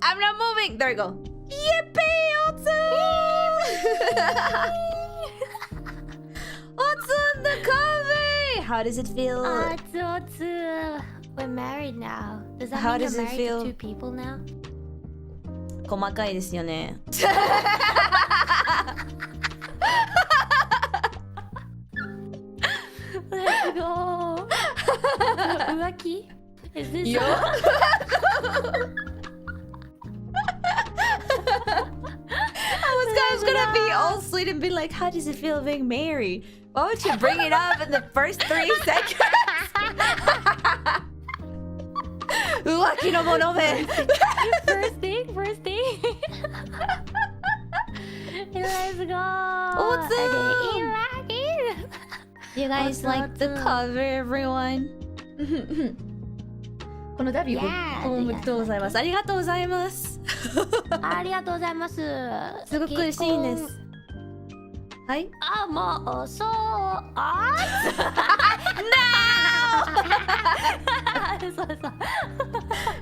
I'm not moving. There we go. Yippee, Otsu! Otsu on the cover. How does it feel? Otsu. We're married now. Does that How mean does you're it married feel? to 2 people now? 細かいですよね。Let's go. Lucky. Is this? Yo. I was gonna be all sweet and be like, how does it feel being married? Why would you bring it up in the first 3 seconds? Lucky no mono me. First thing. Let's go. What's up? Lucky. You guys like the cover, everyone? この度ごおめでとうございます。ありがとうございます。ありがとうございます。すごく嬉しいです。はい。あ、もうそう。そう。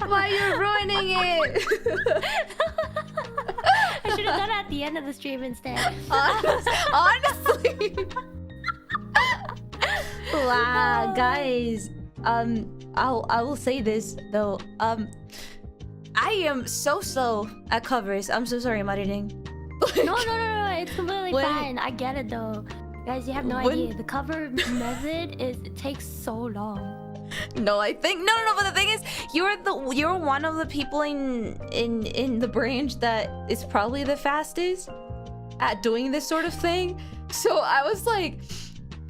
Why you ruining it? I should have done it at the end of the stream instead. Honestly. Wow, guys. I will say this though. I am so slow at covers. I'm so sorry, Marining. No. It's completely fine. I get it though. Guys, you have no idea. The cover method it takes so long. No, I think no. But the thing is, you're one of the people in the branch that is probably the fastest at doing this sort of thing. So I was like,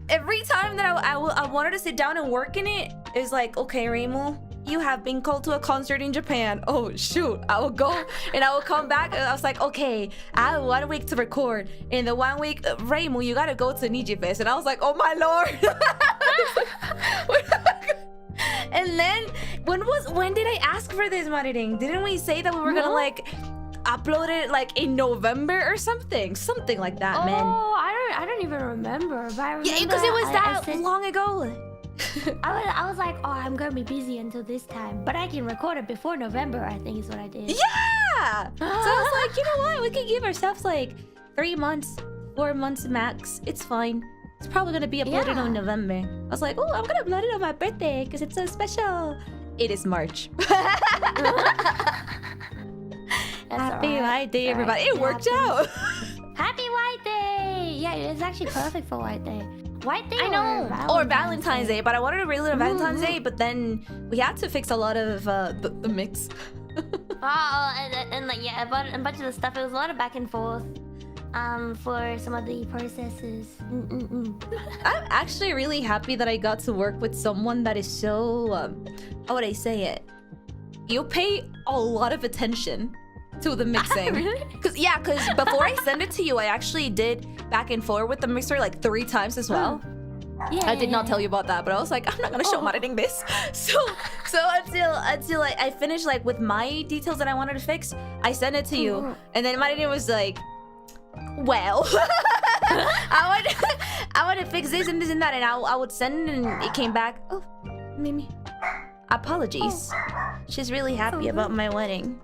every time that I wanted to sit down and work in it, it's like, okay, Reimu, you have been called to a concert in Japan. Oh shoot, I will go and I will come back. And I was like, okay, I have 1 week to record. In the 1 week, Reimu, you gotta go to Nijifest. And I was like, oh my lord. And then when did I ask for this, Mariring? Didn't we say that we were gonna like upload it like in November or something like that, man? Oh, I don't even remember. But I remember, Yeah, because it was that long ago. I was like, oh, I'm gonna be busy until this time, but I can record it before November. I think is what I did. Yeah. So I was like, you know what? We could give ourselves like 3 months, 4 months max. It's fine. It's probably gonna be uploaded on November. I was like, oh, I'm gonna upload it on my birthday because it's so special. It is March. Happy White Day, everybody. It worked out. Happy White Day. Yeah, it's actually perfect for White Day. White Day, I know, or Valentine's Day, but I wanted to release it on Valentine's Day, but then we had to fix a lot of the mix. And like a bunch of the stuff. It was a lot of back and forth. For some of the processes. I'm actually really happy that I got to work with someone that is so how would I say it? You pay a lot of attention to the mixing. Really? Because before I send it to you, I actually did back and forth with the mixer like 3 times as well. I did not tell you about that, but I was like, I'm not gonna show Marining this. So until I finished like with my details that I wanted to fix, I sent it to you, and then Marining was like, well, I want to fix this and this and that, and I would send it, and it came back. Oh, Mimi, apologies. She's really happy about my wedding.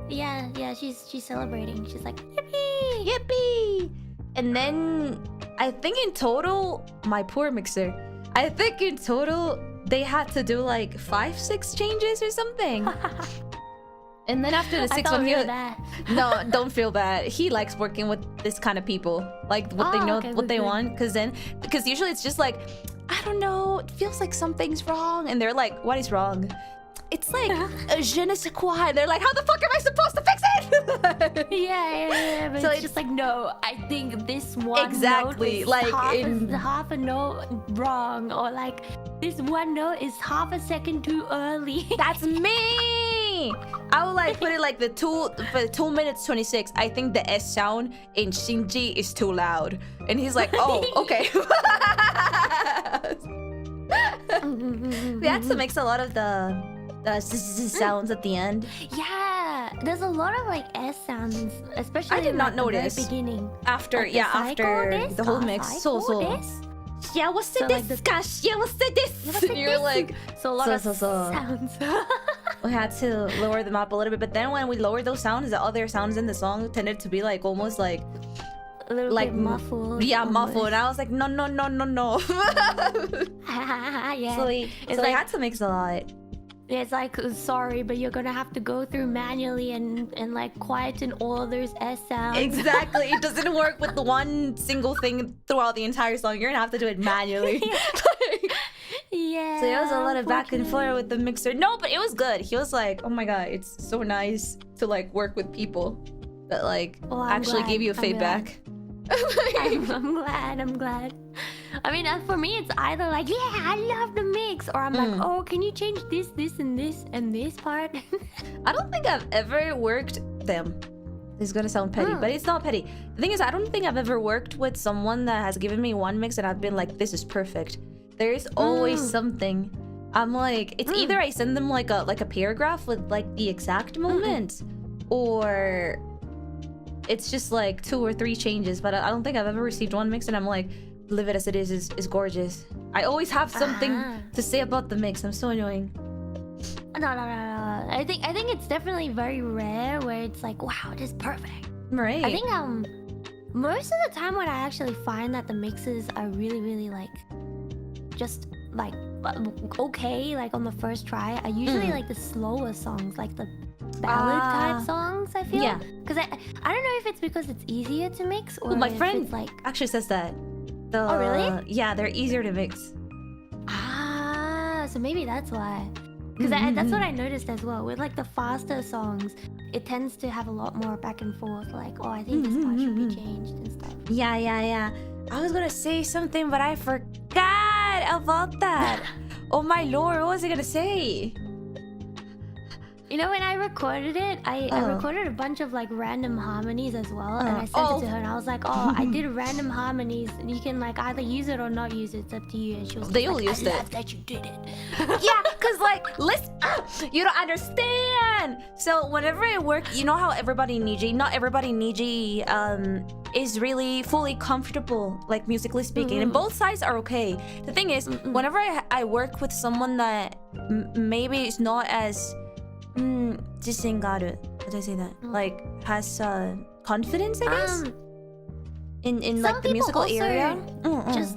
Yeah, she's celebrating. She's like, yippee, yippee. And then I think in total, my poor mixer, I think in total they had to do like 5-6 changes or something. And then after the 6th one, no, don't feel bad. He likes working with this kind of people, like what they know, what they want. Because usually it's just like, I don't know, it feels like something's wrong, and they're like, what is wrong? It's like je ne sais quoi. And they're like, how the fuck am I supposed to fix it? yeah. But so it's just like, no, I think this one note is like half a note wrong, or like this one note is half a second too early. That's me. I would like put it like for 2 minutes 26. I think the S sound in Shinji is too loud, and he's like, oh, okay. We had to mix a lot of the sounds at the end. Yeah, there's a lot of like S sounds, especially I did not notice the very beginning. After like after the whole mix. So. Yeah, what's this? Yeah, what's this? You're like, so a lot of sounds. we had to lower them up a little bit. But then when we lowered those sounds, the other sounds in the song tended to be like almost like a little like bit muffled. Yeah, almost. muffled. And I was like, no. Yeah. So we had to mix a lot. It's like, sorry, but you're gonna have to go through manually and like quieten all those S sounds. Exactly. It doesn't work with the one single thing throughout the entire song. You're gonna have to do it manually. Yeah. So it was a lot of back and forth with the mixer. No, but it was good. He was like, oh my god, it's so nice to like work with people that like actually give you feedback. I'm glad. I mean, for me, it's either like, yeah, I love the mix, or I'm like, oh, can you change this, and this part? I don't think I've ever worked them. This is gonna sound petty, but it's not petty. The thing is, I don't think I've ever worked with someone that has given me one mix and I've been like, this is perfect. There is always something. I'm like, it's either I send them like a paragraph with like the exact moment, or it's just like 2 or 3 changes. But I don't think I've ever received one mix and I'm like, live it as it is gorgeous. I always have something to say about the mix. I'm so annoying. No. I think it's definitely very rare where it's like, wow, this is perfect. Right. I think most of the time when I actually find that the mixes are really like just like okay, like on the first try, I usually like the slower songs, like the ballad type songs, I feel. Yeah. Because I don't know if it's because it's easier to mix or my if friend it's like actually says that. Oh really? Yeah, they're easier to mix. So maybe that's why. Because that's what I noticed as well. With like the faster songs, it tends to have a lot more back and forth. Like, oh, I think this part should be changed and stuff. Yeah. I was gonna say something, but I forgot about that. Oh my lord, what was I gonna say? You know, when I recorded it, I recorded a bunch of like random harmonies as well, and I sent it to her, and I was like, "Oh, I did random harmonies, and you can like either use it or not use it. It's up to you." And she was They all like, used "I it. love that you did it." Yeah, cause like, listen, you don't understand. So whenever I work, you know how everybody Niji, not everybody Niji, is really fully comfortable, like musically speaking, and both sides are okay. The thing is, whenever I work with someone that maybe is not as 自信がある. How do I say that? Like has confidence, I guess. In like the musical area, just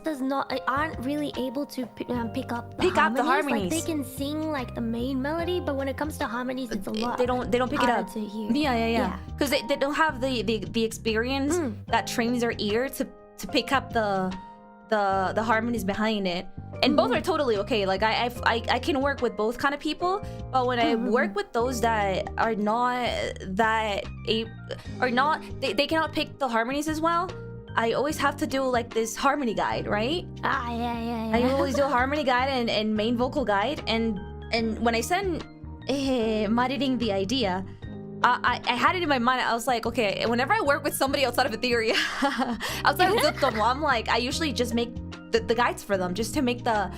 aren't really able to pick up the harmonies. Like they can sing like the main melody, but when it comes to harmonies, it's a lot. They don't pick it up. To hear. Yeah. Because they don't have the experience that trains their ear to pick up the harmonies behind it. And both are totally okay. Like I can work with both kind of people, but when I work with those that are not they cannot pick the harmonies as well, I always have to do like this harmony guide, right? Yeah. I always do a harmony guide and main vocal guide, and when I send Maririn the idea, I had it in my mind. I was like, okay, whenever I work with somebody outside of Ethyria, outside of Zuttomo, I'm like, I usually just make the guides for them just to make the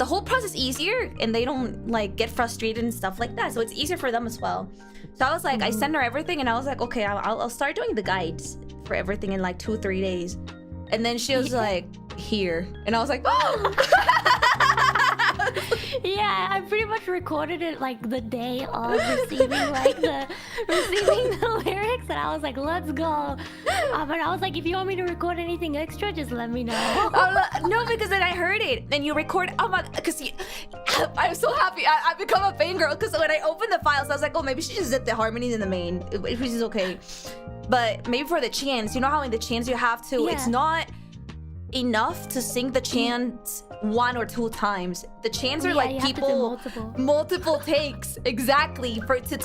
whole process easier, and they don't like get frustrated and stuff like that. So it's easier for them as well. So I was like, I send her everything, and I was like, okay, I'll start doing the guides for everything in like 2-3 days. And then she was like, here, and I was like, oh. Yeah, I pretty much recorded it like the day of receiving the lyrics, and I was like, let's go. But I was like, if you want me to record anything extra, just let me know. No, because then I heard it, and you record. Oh my, because I'm so happy. I become a fangirl because when I opened the files, I was like, oh, maybe she just did the harmonies in the main, which is okay. But maybe for the chants, you know how in the chants you have to, it's not enough to sing the chants 1 or 2 times. The chants are like people multiple takes, exactly, for to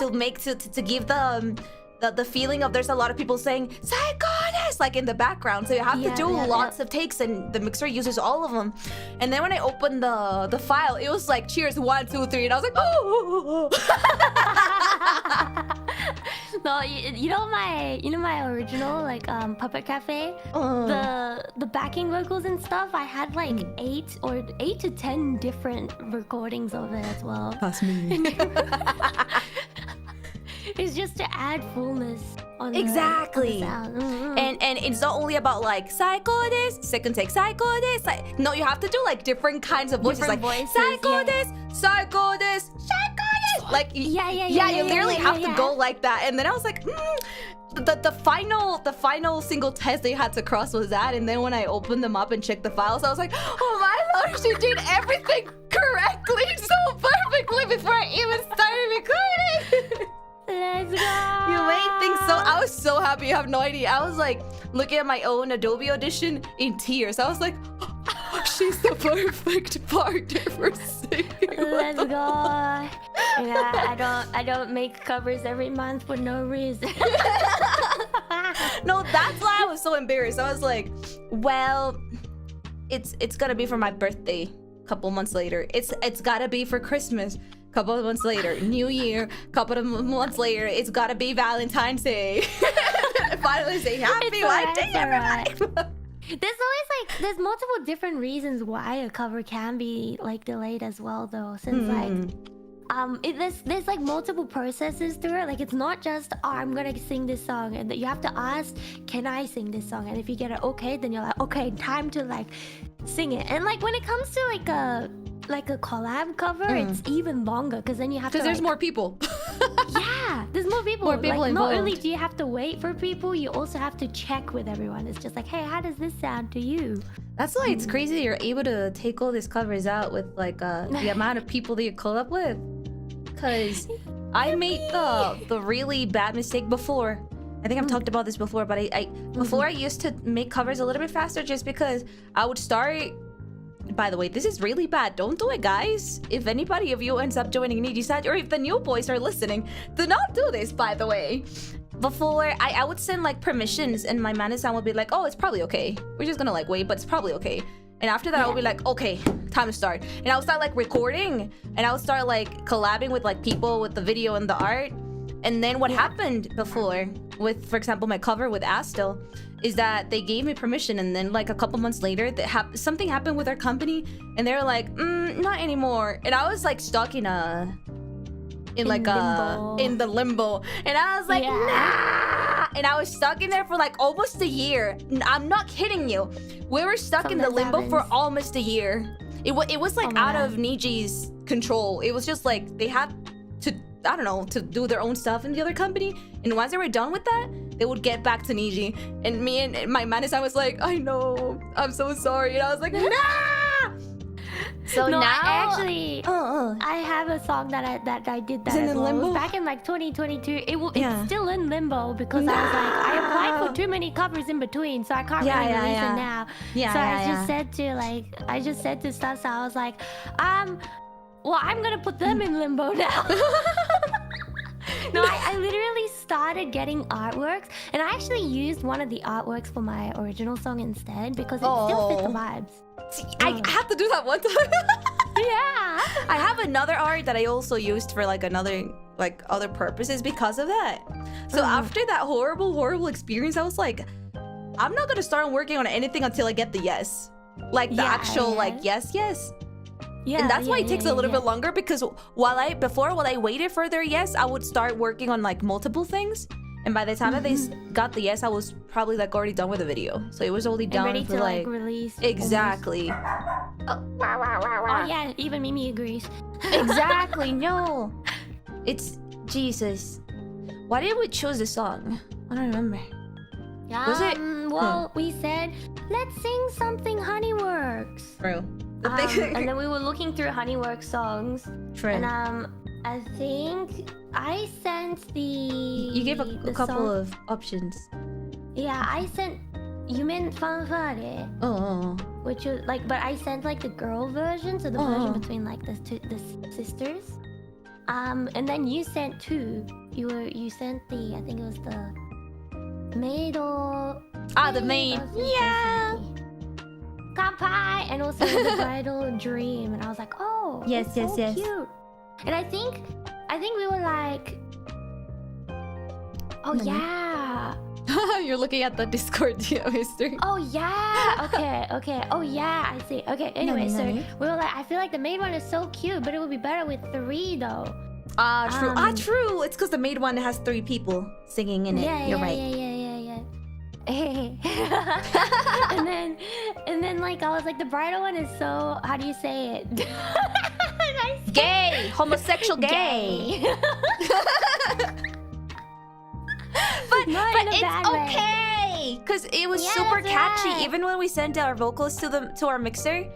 give the feeling of there's a lot of people saying "Saikones" like in the background, so you have to do lots of takes, and the mixer uses all of them. And then when I opened the file, it was like cheers 1, 2, 3, and I was like, oh. No, you know my original like Puppet Cafe, the backing vocals and stuff. I had like 8 to 10 different recordings of it as well. That's me. It's just to add fullness on exactly. the sound. And it's not only about like "Saiko desu," second take "Saiko desu." No, you have to do like different kinds of voices, like "Saiko desu," "Saiko desu," "Saiko desu." Like, Yeah, you literally have to yeah. go like that. And then I was like, the final single test they had to cross was that. And then when I opened them up and checked the files, I was like, oh my lord, she did everything correctly so perfectly before I even started recording. Let's go. You made things so... I was so happy. You have no idea. I was like looking at my own Adobe Audition in tears. I was like, she's the perfect partner for singing. Let's go. Yeah, I don't make covers every month for no reason. No, that's why I was so embarrassed. I was like, well, it's gonna be for my birthday a couple months later. It's gotta be for Christmas couple of months later. New Year, couple of months later. It's gotta be Valentine's Day. Finally say happy White Day, everybody. There's multiple different reasons why a cover can be like delayed as well, though, since there's like multiple processes to it. Like, it's not just, oh, I'm gonna sing this song, and you have to ask, can I sing this song? And if you get it okay, then you're like, okay, time to like sing it. And like when it comes to like a collab cover, it's even longer, because then you have to, because there's more people. Yeah, there's more people. More people like, involved. not only do you have to wait for people, you also have to check with everyone. It's just like, hey, how does this sound to you? That's why it's crazy you're able to take all these covers out with like the amount of people that you collab with. Because I made the really bad mistake before. I think I've talked about this before, but before I used to make covers a little bit faster just because I would start... By the way, this is really bad. Don't do it, guys. If anybody of you ends up joining Nijisanji, or if the new boys are listening, do not do this, by the way. Before, I would send like permissions, and my manager would be like, oh, it's probably okay. We're just gonna like wait, but it's probably okay. And after that, I would be like, okay, time to start. And I would start like recording, and I would start like collabing with like people with the video and the art. And then what happened before with, for example, my cover with Astel, is that they gave me permission, and then like a couple months later, something happened with our company, and they were like, not anymore. And I was like stuck in the limbo, and I was like, nah. And I was stuck in there for like almost a year. I'm not kidding you. We were stuck in the limbo for almost a year. It was like out of Niji's control. It was just like they had to, I don't know, to do their own stuff in the other company. And once they were done with that, they would get back to Niji. And me and my manager was like, I know, I'm so sorry. And I was like, nah! So no, now... I have a song that I did that as well. It was back in like 2022. It's still in limbo because I was like, I applied for too many covers in between, so I can't really release it now. I just said to Stasa, I was like, well, I'm gonna put them in limbo now. No, I literally started getting artworks, and I actually used one of the artworks for my original song instead because it still fit the vibes. See, I have to do that one time. Yeah. I have another art that I also used for like other purposes because of that. So after that horrible experience, I was like, I'm not gonna start working on anything until I get the yes. Like the actual like yes. Yeah, and that's why it takes a little bit longer, because while I waited for their yes, I would start working on like multiple things. And by the time that they got the yes, I was probably like already done with the video. So it was only done ready for to like release. Exactly. Oh yeah, even Mimi agrees. Exactly. No, it's Jesus. Why did we choose this song? I don't remember. Was it? Well, we said let's sing something Honeyworks. True. And then we were looking through Honeyworks songs. True. And I think I sent the... You gave a couple of options. Yeah, I sent Yumen Fanfare. Oh. Which was like, but I sent like the girl version, so the version between like the sisters. And then you sent two. You sent the, I think it was the maid or... the maid. Yeah. Kampai, and also the bridal dream, and I was like, oh, yes, so cute. And I think we were like, oh yeah. You're looking at the Discord history. Oh yeah. Okay. Oh yeah, I see. Okay. Anyway, so we were like, I feel like the maid one is so cute, but it would be better with 3 though. True. True. It's because the maid one has 3 people singing in it. You're right. Yeah. and then like I was like, the bridal one is so, how do you say it? Gay, homosexual gay. but it's okay because it was super catchy. Even when we sent our vocals to our mixer,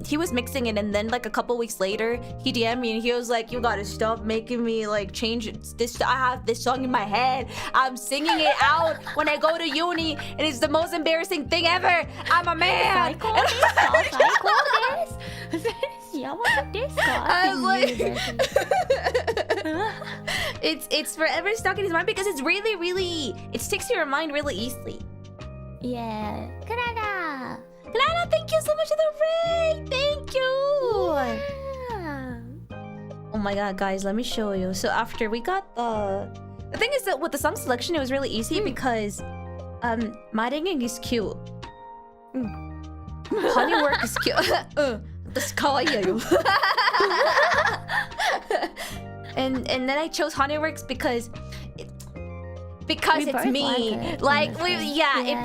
he was mixing it, and then like a couple weeks later, he DM'd me and he was like, "You gotta stop making me like change this. I have this song in my head. I'm singing it out when I go to uni, and it's the most embarrassing thing ever. I'm a man." I was like, it's forever stuck in his mind because it's really it sticks to your mind really easily. Yeah. Clara, thank you so much for the ring. Thank you. Yeah. Oh my god, guys, let me show you. So after we got the thing is that with the song selection, it was really easy because my ringing is cute. Honeywork is cute. That's kawaii. And then I chose Honeyworks because it's me. If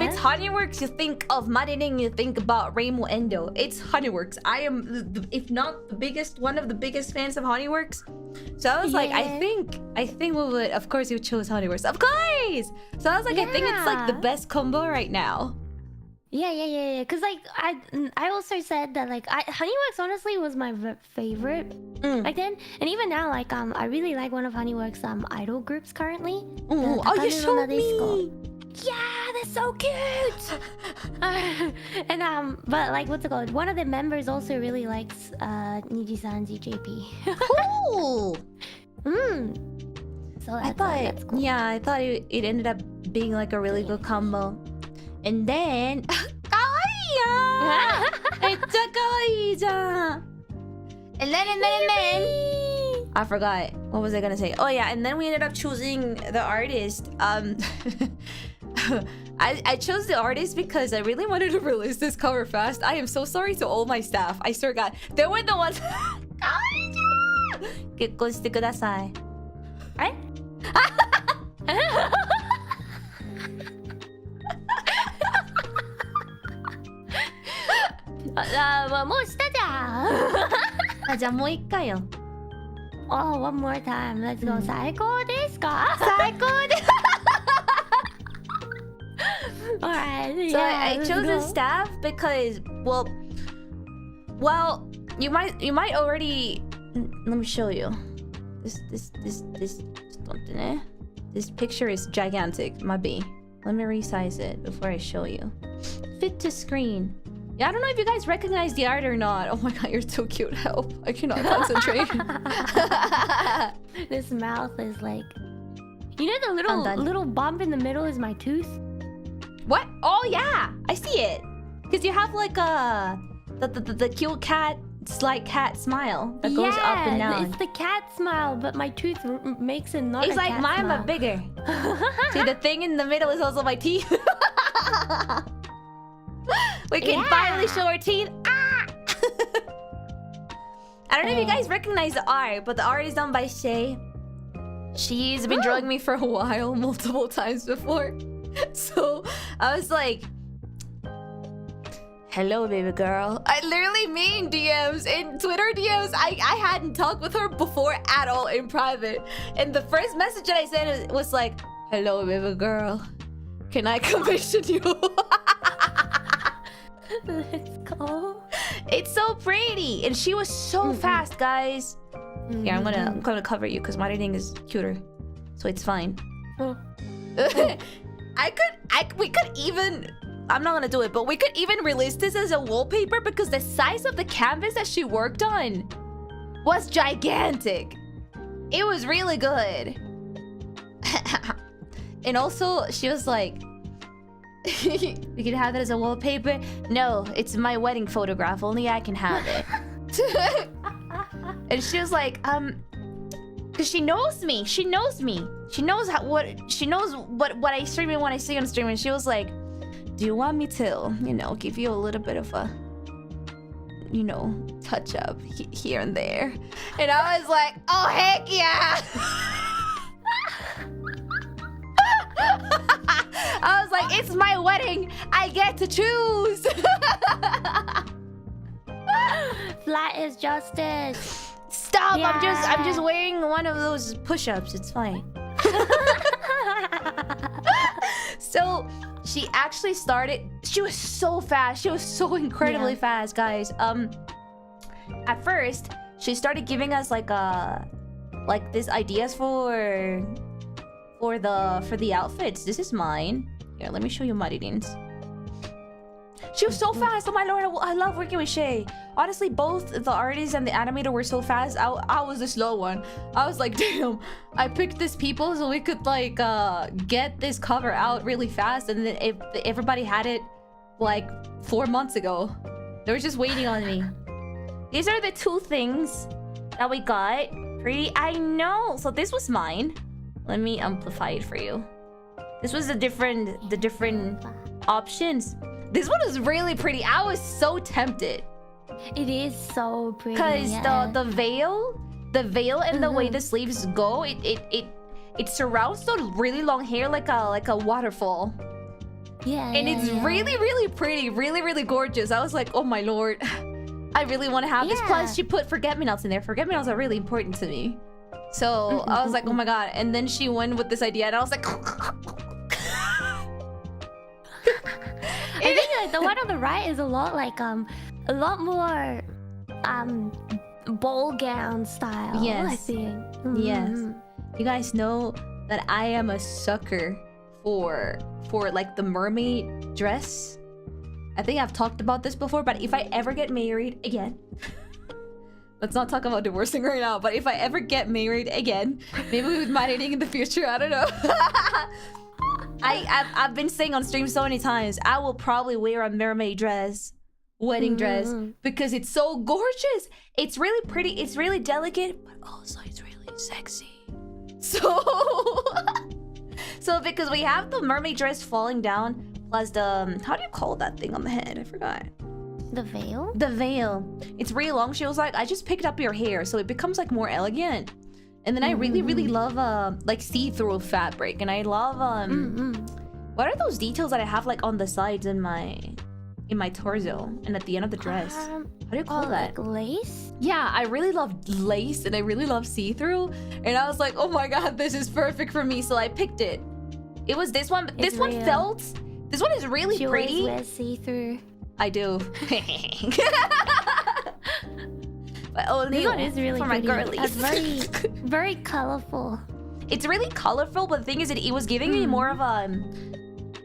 it's Honeyworks, you think of Marining, you think about Reimu Endou. It's Honeyworks. I am, if not the biggest, one of the biggest fans of Honeyworks. So I was like, I think we would. Of course, you chose Honeyworks. Of course. So I was like, I think it's like the best combo right now. Yeah. Cause like I also said that like Honeyworks honestly was my favorite back then, and even now like I really like one of Honeyworks idol groups currently. Oh, you showed me. Yeah, they're so cute. And but like what's it called? One of the members also really likes Nijisanji JP. Cool. So that's cool. Yeah, I thought it ended up being like a really good combo. And then kawaii! It's a kawaii. And then I forgot. What was I gonna say? Oh yeah, and then we ended up choosing the artist. I chose the artist because I really wanted to release this cover fast. I am so sorry to all my staff. I swear God, they were the ones. Kawaii! 結婚してください。Right? Oh, one more time. Let's go. 最高ですか? Alright. So I chose the staff because, well, you might already. Let me show you. This picture is gigantic. Mabi. Let me resize it before I show you. Fit to screen. Yeah, I don't know if you guys recognize the art or not. Oh my god, you're so cute. Help. I cannot concentrate. This mouth is like... You know the little bump in the middle is my tooth? What? Oh yeah! I see it! Because you have like the cute cat, slight cat smile that goes up and down. It's the cat smile, but my tooth makes it not it's a like cat mine, smile. but bigger. See, the thing in the middle is also my teeth. We can finally show our teeth. Ah! I don't know if you guys recognize the art, but the art is done by Shay. She's been drawing me for a while, multiple times before. So I was like, hello, baby girl. I literally mean DMs in Twitter DMs. I hadn't talked with her before at all in private. And the first message that I sent was like, hello, baby girl. Can I commission you? Let's go. It's so pretty. And she was so fast, guys. Yeah, I'm gonna cover you because my reading is cuter. So it's fine. We could even... I'm not gonna do it, but we could even release this as a wallpaper because the size of the canvas that she worked on was gigantic. It was really good. And also, she was like, we can have it as a wallpaper. No, it's my wedding photograph. Only I can have it. And she was like, because she knows me. She knows me. She knows what I stream and what I see on stream. And she was like, do you want me to, give you a little bit of a, touch up here and there? And I was like, oh, heck yeah. I was like, it's my wedding. I get to choose. Flat is justice. Stop! Yeah. I'm just wearing one of those push-ups. It's fine. So she actually started. She was so fast. She was so incredibly fast, guys. At first, she started giving us like this ideas for the outfits. This is mine. Here, let me show you my readings. She was so fast. Oh my lord, I love working with Shay. Honestly, both the artist and the animator were so fast. I was the slow one. I was like, damn, I picked these people so we could like get this cover out really fast, and then if everybody had it like 4 months ago. They were just waiting on me. These are the two things that we got. Pretty, I know. So this was mine. Let me amplify it for you. This was the different options. This one was really pretty. I was so tempted. It is so pretty. Cause the veil and the way the sleeves go, it surrounds the really long hair like a waterfall. Yeah. And it's really pretty, really gorgeous. I was like, oh my lord, I really want to have this. Plus, she put forget-me-nots in there. Forget-me-nots are really important to me. So I was like, oh my god. And then she went with this idea, and I was like. I think like the one on the right is a lot more ball gown style. Yes. I think. Yes. You guys know that I am a sucker for like the mermaid dress. I think I've talked about this before, but if I ever get married again, let's not talk about divorcing right now, but if I ever get married again, maybe with my dating in the future, I don't know. I've been saying on stream so many times, I will probably wear a mermaid dress, wedding dress, because it's so gorgeous. It's really pretty, it's really delicate, but also it's really sexy. So because we have the mermaid dress falling down, plus the, how do you call that thing on the head? I forgot. The veil? The veil. It's really long. She was like, I just picked up your hair, so it becomes like more elegant. And then I really love like see-through fabric, and I love what are those details that I have like on the sides in my torso and at the end of the dress? How do you call that? Like lace? Yeah, I really love lace and I really love see-through, and I was like, oh my god, this is perfect for me, so I picked it. It was this one, but this one felt. This one is really pretty. She always wears see-through. I do. But only this one is really for pretty. my girlies. It's very colorful. It's really colorful, but the thing is, it was giving me more of a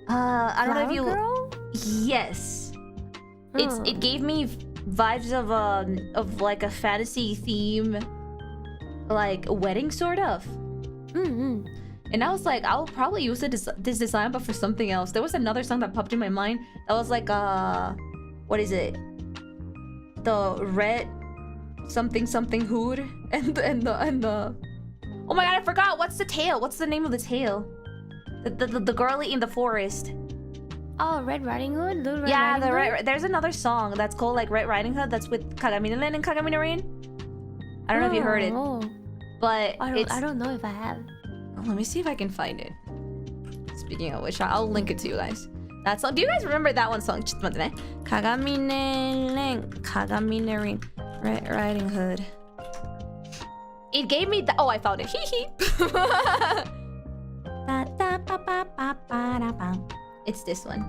I don't know if you. Girl? Yes. It gave me vibes of like a fantasy theme, like a wedding sort of. And I was like, I'll probably use this design, but for something else. There was another song that popped in my mind that was like what is it? The red something hood and the oh my god, I forgot. What's the tail? What's the name of the tail? The girlie in the forest. Oh, Red Riding Hood? Little Red Riding Hood? There's another song that's called like Red Riding Hood that's with Kagami-nen and Kagami-nen. I don't know if you heard it. But I don't know if I have. Oh, let me see if I can find it. Speaking of which, I'll link it to you guys. That song. Do you guys remember that one song? Kagami-nen, Red Riding Hood. It gave me the. Oh, I found it. Hee hee. It's this one.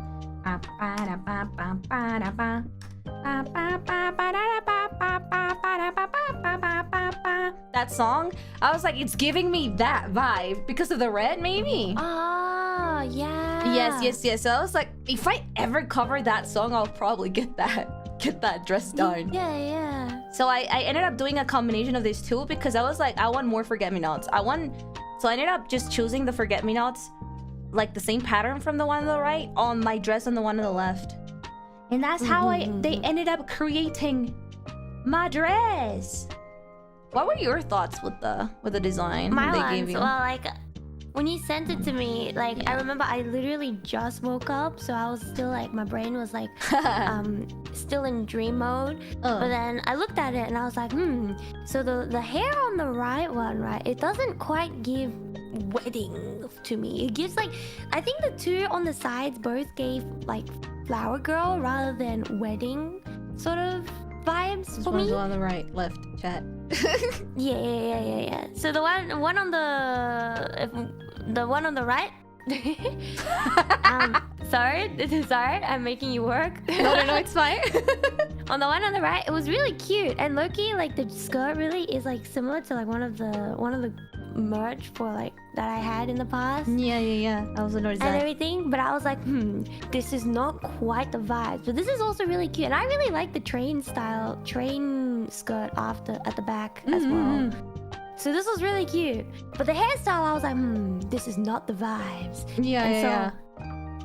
That song, I was like, it's giving me that vibe because of the red, maybe. Oh, yeah. Yes. So I was like, if I ever cover that song, I'll probably get that dress done. Yeah. So I ended up doing a combination of these two because I was like, I want more forget-me-nots. So I ended up just choosing the forget-me-nots, like the same pattern from the one on the right, on my dress on the one on the left. And that's how they ended up creating my dress. What were your thoughts with the design they gave you? Well, like when you sent it to me, like I remember I literally just woke up, so I was still like, my brain was like still in dream mode. But then I looked at it and I was like, so the hair on the right one, right, it doesn't quite give wedding to me. It gives like, I think the two on the sides both gave like flower girl rather than wedding sort of vibes This for one's me. on the right, left, chat. Yeah. So the one on the right. Sorry, I'm making you work. No, it's fine. On the one on the right, it was really cute, and Loki, like the skirt really is like similar to like one of the merch for like that I had in the past. Yeah. I also noticed And that. everything, but I was like, this is not quite the vibe. But this is also really cute, and I really like the train skirt at the back as well. So this was really cute. But the hairstyle, I was like, this is not the vibes. Yeah.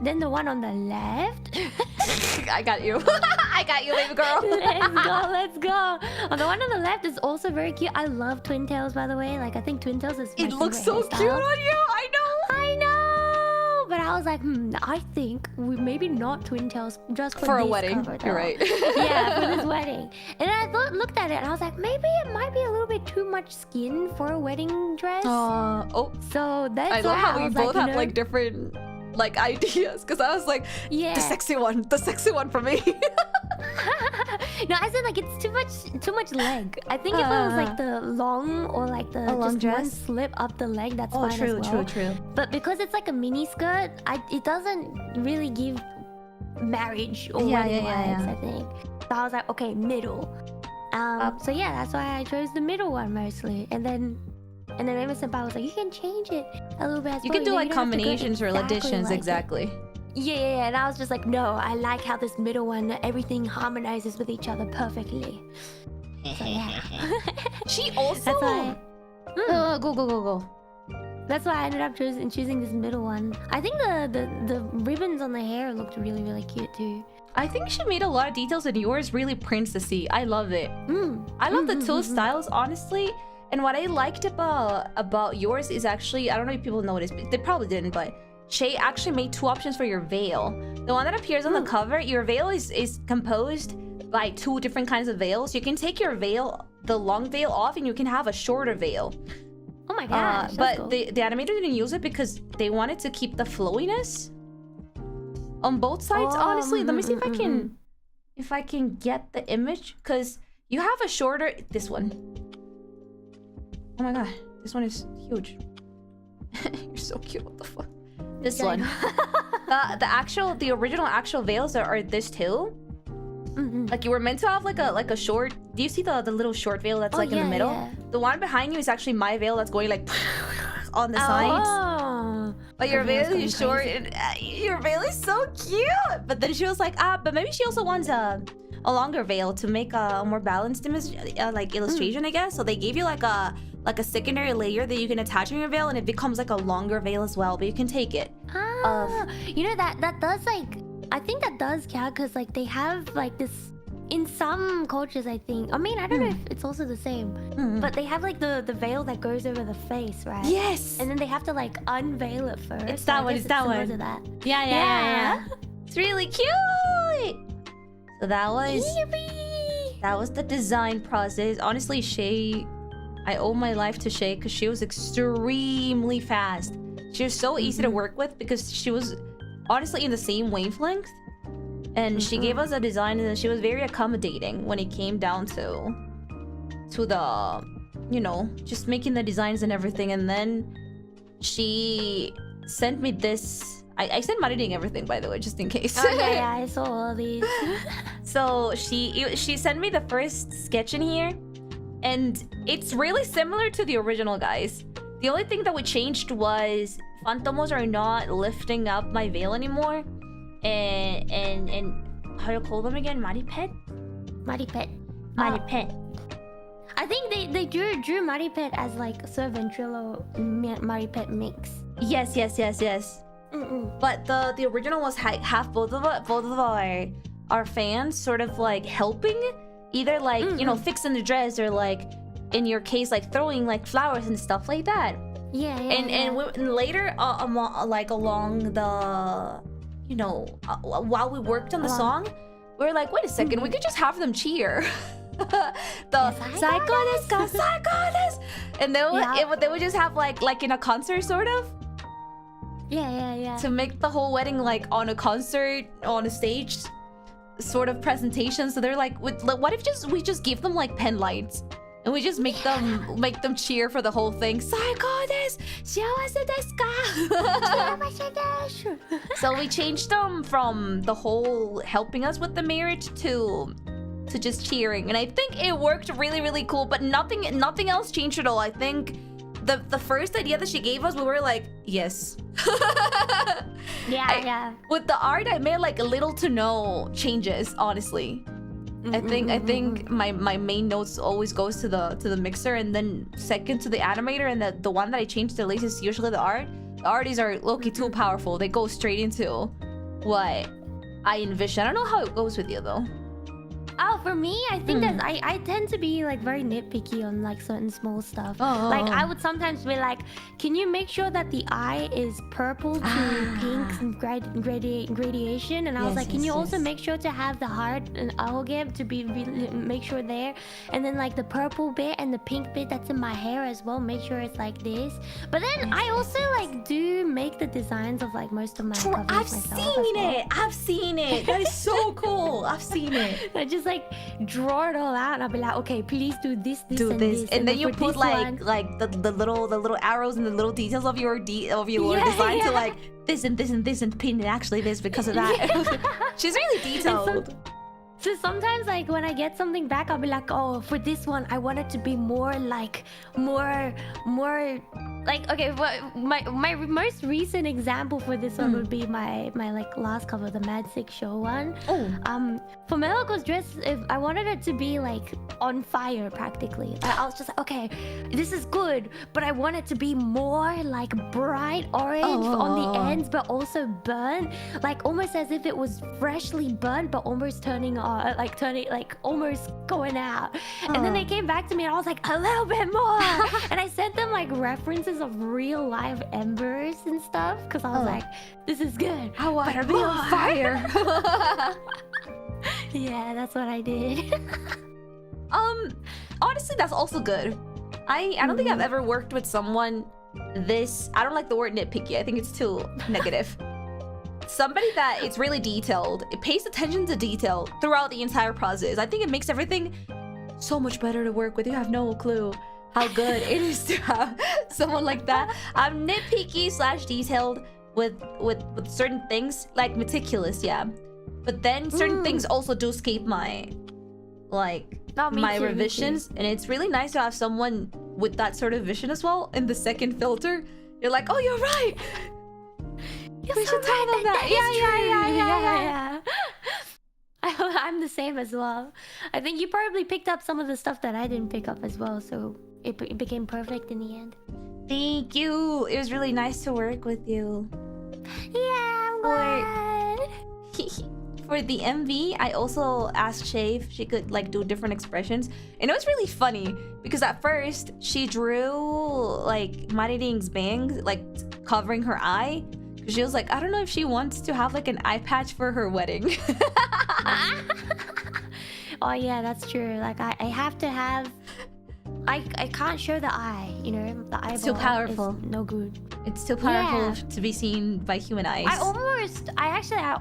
Then the one on the left. I got you. I got you, baby girl. Let's go. On the one on the left is also very cute. I love twin tails, by the way. Like, I think twin tails is my It looks so favorite cute hairstyle. on you. I know. But I was like, I think we maybe not twin tails just for a this wedding. cover, You're though. right. Yeah, for this wedding. And I looked at it and I was like, maybe it might be a little bit too much skin for a wedding dress. So that's I love why how I we was both like, have like different like ideas. Because I was like, yeah. the sexy one for me. No, I said like it's too much leg. I think if it was like the long or like the long just one dress? slip up the leg, that's fine true, as well. true. But because it's like a mini skirt, it doesn't really give marriage or wedding vibes, I think. So I was like, okay, middle. So yeah, that's why I chose the middle one mostly. And then Reimu Senpai was like, you can change it a little bit. You can do like combinations or additions, exactly. Yeah, and I was just like, no, I like how this middle one, everything harmonizes with each other perfectly. So yeah. She also. That's why. Go. That's why I ended up choosing this middle one. I think the ribbons on the hair looked really, really cute too. I think she made a lot of details and yours really princessy. I love it. I love the two styles, honestly. And what I liked about yours is actually, I don't know if people noticed, but they probably didn't, but Shay actually made two options for your veil. The one that appears on the cover, your veil is composed by two different kinds of veils. You can take your veil, the long veil off, and you can have a shorter veil. Oh my gosh, but cool. the animator didn't use it because they wanted to keep the flowiness on both sides. Honestly, let me see if I can get the image, because you have a shorter, this one. Oh my god, this one is huge. You're so cute. What the fuck? This one. The original actual veils are this too. Like you were meant to have like a short. Do you see the little short veil that's like in the middle? Yeah. The one behind you is actually my veil that's going like on the sides. But your veil is short. And, your veil is so cute. But then she was like, but maybe she also wants a longer veil to make a more balanced image, like illustration, I guess. So they gave you like a secondary layer that you can attach on your veil, and it becomes like a longer veil as well. But you can take it. You know that does like, I think that does count, because like they have like this in some cultures, I think. I mean, I don't know if it's also the same, but they have like the veil that goes over the face, right? Yes. And then they have to like unveil it first. It's that one. It's that one. To that. Yeah. It's really cute. So that was the design process. Honestly, Shay, I owe my life to Shay because she was extremely fast. She was so easy to work with because she was honestly in the same wavelength. And she gave us a design, and she was very accommodating when it came down to the, you know, just making the designs and everything. And then she sent me this. I sent editing everything, by the way, just in case. Oh yeah, I saw all these. So she sent me the first sketch in here, and it's really similar to the original, guys. The only thing that we changed was Phantomos are not lifting up my veil anymore. And how do you call them again? Maripet? Maripet. I think they drew Maripet as like Sir Ventrilo Maripet mix. Yes. But the original was half both of our fans sort of like helping, either like you know, fixing the dress, or like in your case like throwing like flowers and stuff like that. And later like along the, you know, while we worked on the song, we were like, wait a second, we could just have them cheer. Psycho desu, and they would just have like in a concert sort of. Yeah. To make the whole wedding like on a concert, on a stage. sort of presentation. So they're like, what if we just give them like pen lights and we just make them cheer for the whole thing. Saiko desu! Shiawase desu ka? So we changed them from the whole helping us with the marriage to just cheering, and I think it worked really, really cool. But nothing else changed at all. I think the first idea that she gave us, we were like, yes. Yeah. With the art, I made like little to no changes, honestly. I think my main notes always goes to the mixer, and then second to the animator, and the one that I changed the least is usually the art. The artists are low-key too powerful. They go straight into what I envision. I don't know how it goes with you though. Oh, for me, I think that I tend to be like very nitpicky on like certain small stuff. Like I would sometimes be like, can you make sure that the eye is purple to pinks and gradation? And I was like, can you also make sure to have the heart and aoge to be make sure there, and then like the purple bit and the pink bit that's in my hair as well, make sure it's like this. But then I also like do make the designs of like most of my covers myself. I've seen it. That is so cool. I've seen it. I just like draw it all out, and I'll be like, okay, please do this, and then you put like the little arrows and the little details of your design to like this and this and this and pin actually this because of that. She's really detailed. So sometimes like when I get something back, I'll be like, oh, for this one I want it to be more like like, okay, my most recent example for this one would be my like last cover, the Mad Sick Show one. For Meloko's dress, if I wanted it to be like on fire practically. I was just like, okay, this is good, but I want it to be more like bright orange on the ends, but also burnt, like almost as if it was freshly burnt, but almost turning almost going out. And then they came back to me and I was like, a little bit more. And I sent them like references of real live embers and stuff, because I was like, this is good. I want to be on fire. Yeah, that's what I did. Honestly, that's also good. I don't think I've ever worked with someone this, I don't like the word nitpicky. I think it's too negative. Somebody that it's really detailed. It pays attention to detail throughout the entire process. I think it makes everything so much better to work with. You have no clue how good it is to have someone like that. I'm nitpicky / detailed with certain things, like meticulous, yeah. But then certain things also do escape my revisions, and it's really nice to have someone with that sort of vision as well. In the second filter, you're like, oh, you're right. We should tell them that. Yeah. I'm the same as well. I think you probably picked up some of the stuff that I didn't pick up as well, so it became perfect in the end. Thank you. It was really nice to work with you. Yeah, I'm glad. For the MV, I also asked Shay if she could like do different expressions, and it was really funny because at first she drew like Mariring's bangs like covering her eye. She was like, I don't know if she wants to have like an eye patch for her wedding. Oh yeah, that's true. Like I have to have. I can't show the eye, you know, the eyeball. It's too powerful. No good. It's too powerful to be seen by human eyes. I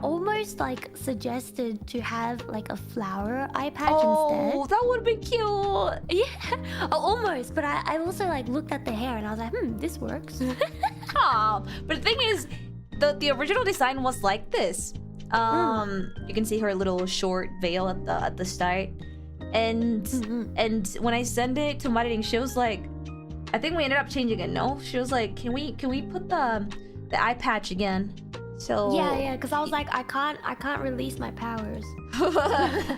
almost like suggested to have like a flower eye patch instead. Oh, that would be cute. Yeah, almost. But I also like looked at the hair and I was like, this works. Oh, but the thing is, the original design was like this. You can see her little short veil at the start. And when I sent it to Mariring, she was like, I think we ended up changing it. No, she was like, can we put the eye patch again? So yeah, because I was like, I can't release my powers.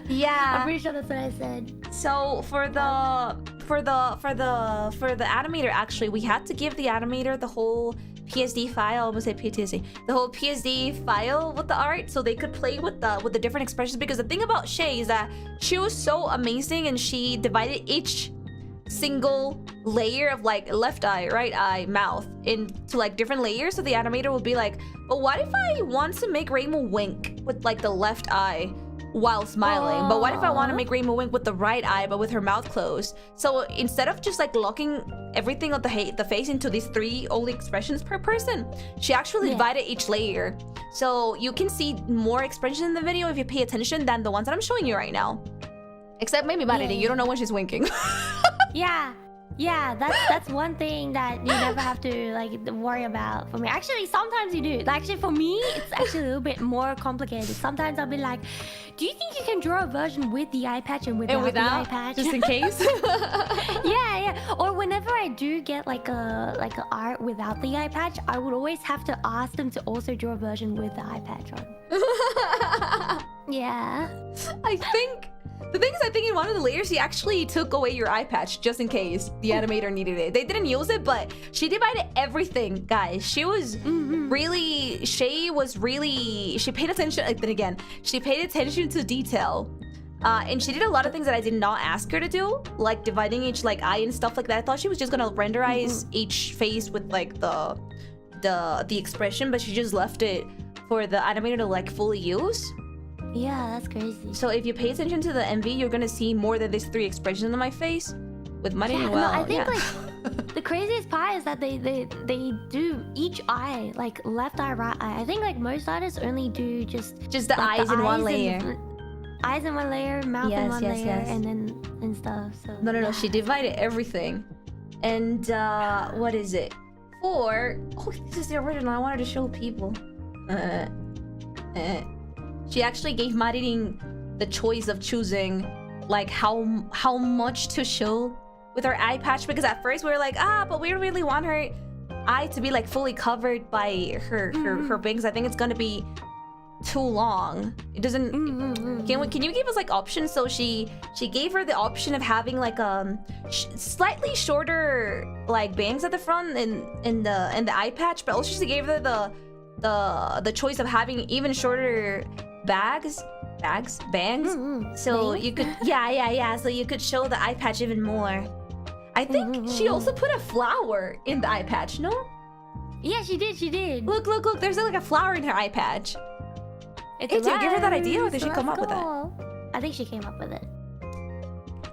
Yeah, I'm pretty sure that's what I said. So for the animator, actually, we had to give the animator the whole PSD file. I almost said PTSD. The whole PSD file with the art, so they could play with the different expressions. Because the thing about Shay is that she was so amazing, and she divided each single layer of like left eye, right eye, mouth into like different layers. So the animator would be like, but what if I want to make Reimu wink with like the left eye? while smiling. But what if I want to make Reimu wink with the right eye but with her mouth closed? So instead of just like locking everything of the face into these 3 only expressions per person, she actually divided each layer. So you can see more expressions in the video if you pay attention than the ones that I'm showing you right now. Except maybe Mariri, you don't know when she's winking. Yeah, that's one thing that you never have to like worry about for me. Actually, sometimes you do. Actually, for me, it's actually a little bit more complicated. Sometimes I'll be like, do you think you can draw a version with the eye patch and without the eye patch? Just in case? yeah. Or whenever I do get like a art without the eye patch, I would always have to ask them to also draw a version with the eye patch on. Yeah. The thing is, I think in one of the layers, she actually took away your eye patch just in case the animator needed it. They didn't use it, but she divided everything, guys. She was really, she paid attention, like, then again, she paid attention to detail. And she did a lot of things that I did not ask her to do, like dividing each like eye and stuff like that. I thought she was just gonna renderize each face with like the expression, but she just left it for the animator to like fully use. Yeah, that's crazy. So if you pay attention to the MV, you're gonna see more than these 3 expressions on my face with money. I think like the craziest part is that they do each eye, like left eye, right eye. I think like most artists only do just the like, eyes in one layer. Eyes in one layer, mouth in one layer, and then and stuff. So no, she divided everything. And what is it? Oh, this is the original. I wanted to show people. She actually gave Maririn the choice of choosing like how much to show with her eye patch, because at first we were like, but we really want her eye to be like fully covered by her bangs. I think it's gonna be too long. It doesn't. Can you give us like options? So she gave her the option of having like slightly shorter like bangs at the front and the eye patch, but also she gave her the choice of having even shorter bangs. So you could so you could show the eye patch even more. I think she also put a flower in the eye patch. No? Yeah, she did. Look, there's like a flower in her eye patch. Did you give her that idea, or did she come up with that? I think she came up with it.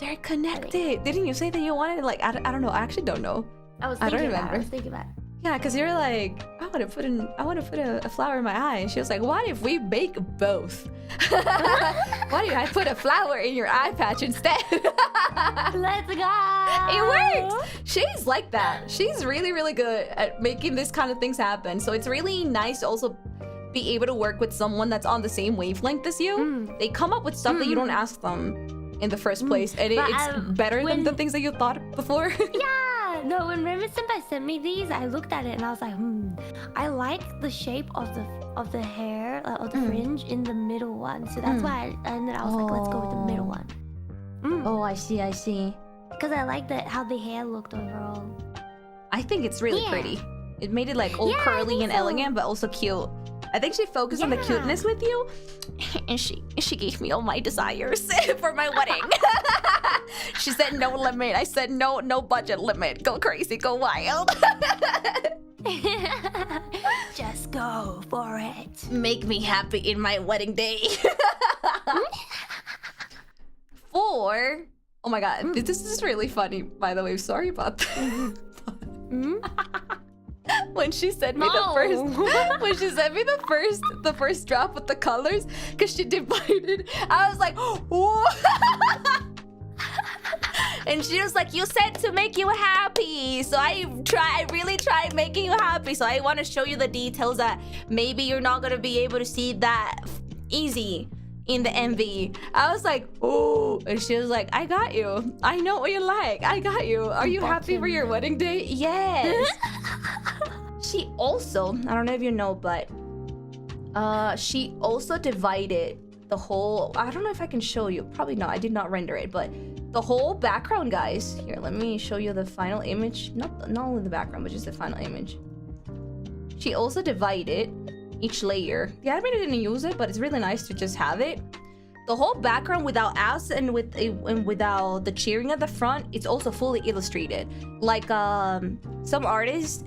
They're connected. Didn't you say that you wanted like I don't know. I actually don't know. I don't remember. I was thinking about it. Yeah, because you're like, I want to put a flower in my eye. And she was like, what if we make both? What if I put a flower in your eye patch instead? Let's go! It works! She's like that. She's really, really good at making this kind of things happen. So it's really nice to also be able to work with someone that's on the same wavelength as you. They come up with stuff that you don't ask them in the first place. And it's better than the things that you thought before. Yeah! No, when Senpai sent me these, I looked at it and I was like, I like the shape of the hair, of the fringe in the middle one. So that's why I was like, let's go with the middle one. Oh, I see. Because I like how the hair looked overall. I think it's really pretty. It made it like all curly and elegant, but also cute. I think she focused on the cuteness with you, and she gave me all my desires for my wedding. She said no limit. I said no budget limit. Go crazy, go wild. Just go for it. Make me happy in my wedding day. 4. Oh my god, this is really funny. By the way, sorry about that. When she sent me the first draft with the colors, because she divided, I was like, whoa. And she was like, you said to make you happy, so I really tried making you happy. So I want to show you the details that maybe you're not gonna be able to see that easy in the MV. I was like, oh, and she was like, I got you. I know what you like. I got you. Are you happy for your wedding day? Yes. She also, I don't know if you know, but she also divided the whole, I don't know if I can show you. Probably not. I did not render it, but the whole background, guys. Here, let me show you the final image. Not only the background, but just the final image. She also divided each layer. The animator didn't use it, but it's really nice to just have it. The whole background without us and without the cheering at the front, it's also fully illustrated. Like some artists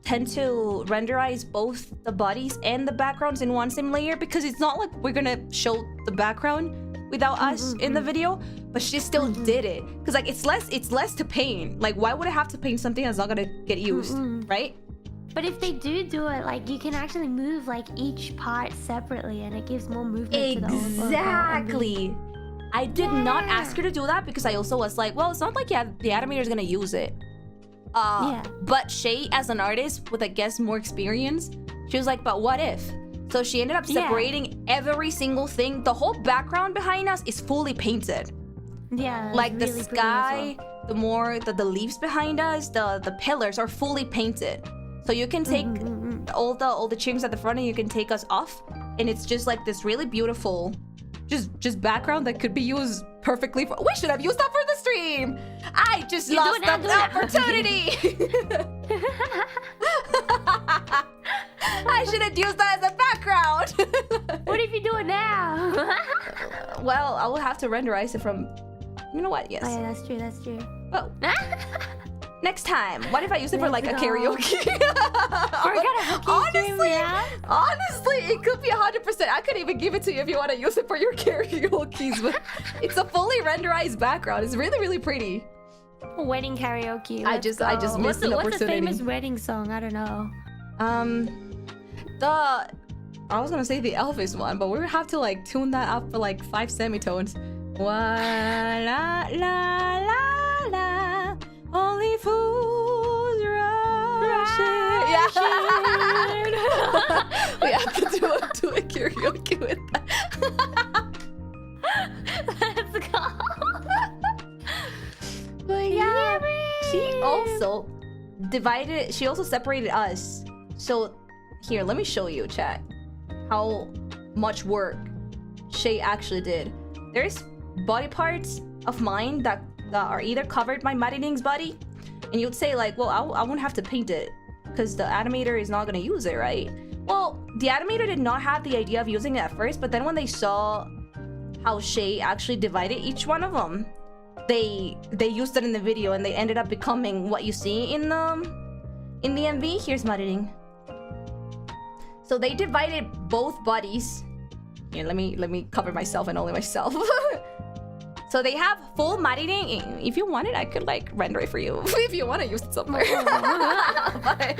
tend to renderize both the bodies and the backgrounds in one same layer because it's not like we're gonna show the background without us in the video, but she still did it because like it's less to paint. Like why would I have to paint something that's not gonna get used, right? But if they do it, like you can actually move like each part separately, and it gives more movement to the whole. Exactly. I did not ask her to do that because I also was like, well, it's not like the animator is gonna use it. But Shay, as an artist with I guess more experience, she was like, but what if? So she ended up separating every single thing. The whole background behind us is fully painted. Yeah, like the really sky, the leaves behind us, the pillars are fully painted. So you can take all the trims at the front and you can take us off, and it's just like this really beautiful just background that could be used perfectly for. We should have used that for the stream. I just lost the opportunity. I should have used that as a background. What if you do it now? Well, I will have to renderize it from. You know what? Yes. Oh, yeah, that's true. That's true. Well, next time, what if I use it for like a karaoke? Honestly, it could be 100%. I could even give it to you if you want to use it for your karaoke. But it's a fully renderized background. It's really, really pretty. Wedding karaoke. I just missed an opportunity. What's a famous wedding song? I don't know. I was gonna say the Elvis one, but we would have to like tune that up for like 5 semitones. Wa la la la la, only fools rush in. Yeah. We have to do a karaoke with that. Let's go. But yeah, she also separated us. So here, let me show you, chat, how much work Shay actually did. There's body parts of mine that are either covered by Marining's body, and you'd say like, well, I won't have to paint it because the animator is not gonna use it, right? Well, the animator did not have the idea of using it at first, but then when they saw how Shay actually divided each one of them, they used it in the video, and they ended up becoming what you see in the MV. Here's Marining. So they divided both bodies. Here, let me cover myself and only myself. So they have full Marining. If you want it, I could like render it for you if you want to use it somewhere. But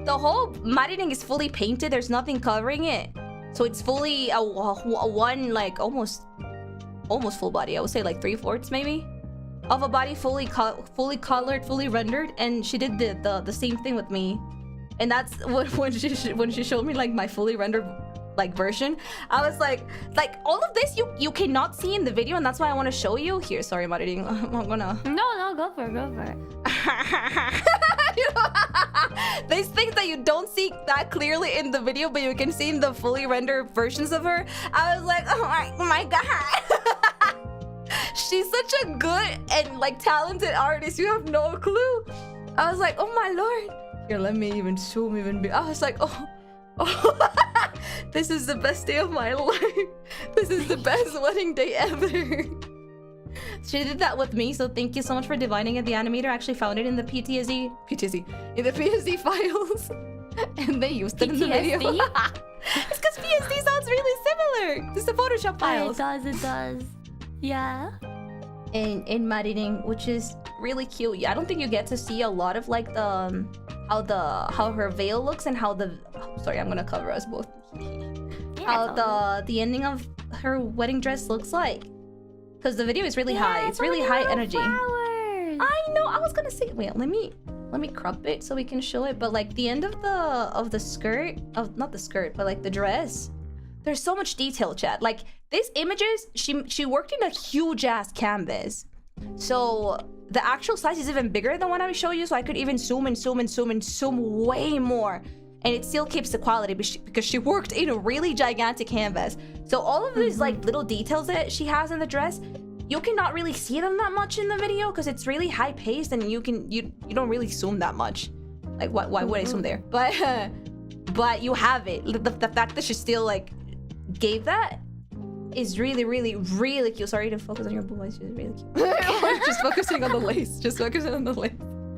the whole Marining is fully painted. There's nothing covering it. So it's fully a one, like almost full body. I would say like 3/4 maybe of a body, fully colored, fully rendered. And she did the same thing with me. And that's when she showed me like my fully rendered like version, I was like all of this you cannot see in the video, and that's why I want to show you here. Sorry, Marining. I'm gonna. No, go for it. These things that you don't see that clearly in the video, but you can see in the fully rendered versions of her. I was like, oh my god. She's such a good and like talented artist. You have no clue. I was like, oh my lord. Here, let me even zoom even bigger. I was like, oh. This is the best day of my life. This is the best wedding day ever. She did that with me, so thank you so much for dividing it. The animator actually found it in the PTSD in the PSD files, and they used it in the video. It's because PSD sounds really similar. This is the Photoshop files. It does. Yeah. In Marining, which is really cute. Yeah, I don't think you get to see a lot of like the how her veil looks and how the sorry, I'm gonna cover us both. How the ending of her wedding dress looks like, because the video is really high. It's really high energy. Flowers. I know. I was gonna say, wait, let me crop it so we can show it. But like the end of the skirt, not the skirt, but like the dress, there's so much detail, chat. Like these images, she worked in a huge ass canvas, so the actual size is even bigger than what I show you. So I could even zoom way more, and it still keeps the quality because she worked in a really gigantic canvas. So all of these like little details that she has in the dress, you cannot really see them that much in the video because it's really high paced, and you don't really zoom that much. Like why would I zoom there? But you have it. The fact that she still like gave that is really, really, really cute. Sorry to focus on your boys. She's really cute. Just focusing on the lace. Just focusing on the lace.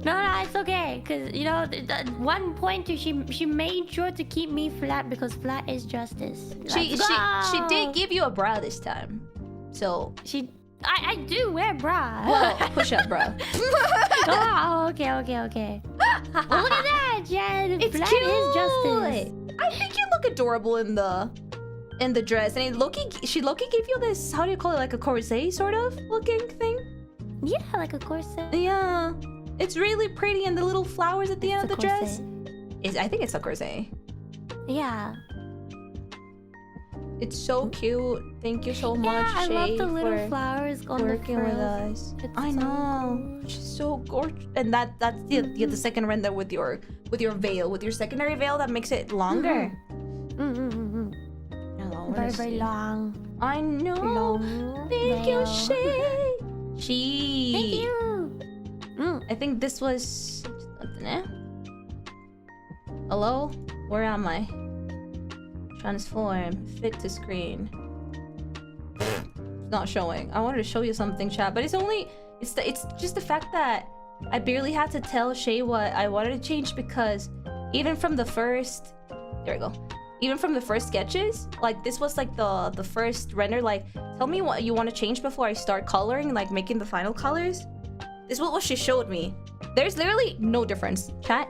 No, it's okay. Cause you know, the one pointer, she made sure to keep me flat because flat is justice. She did give you a bra this time, so I do wear bra. well, push up bra. Oh, okay. Well, look at that, Jen. It's flat cute. is justice. I think you look adorable in the dress, and she Loki gave you this, how do you call it, like a corset sort of looking thing? Yeah, like a corset. Yeah, it's really pretty, and the little flowers at the end of the dress. Corset. I think it's a corset. Yeah. It's so cute. Thank you so much, I Shay, love the little for flowers on the working with frills. us. It's I so know. cool. She's so gorgeous. And that's the second render with your veil, with your secondary veil that makes it longer. Hello, Very, very long. I know. Long Thank veil. you, Shay. Thank you. I think this was something, eh? Hello? Where am I? Transform. Fit to screen. It's not showing. I wanted to show you something, chat, but it's just the fact that I barely had to tell Shay what I wanted to change, because even from the first, there we go. Even from the first sketches, like this was like the first render, like tell me what you want to change before I start coloring, like making the final colors. This is what she showed me. There's literally no difference, chat.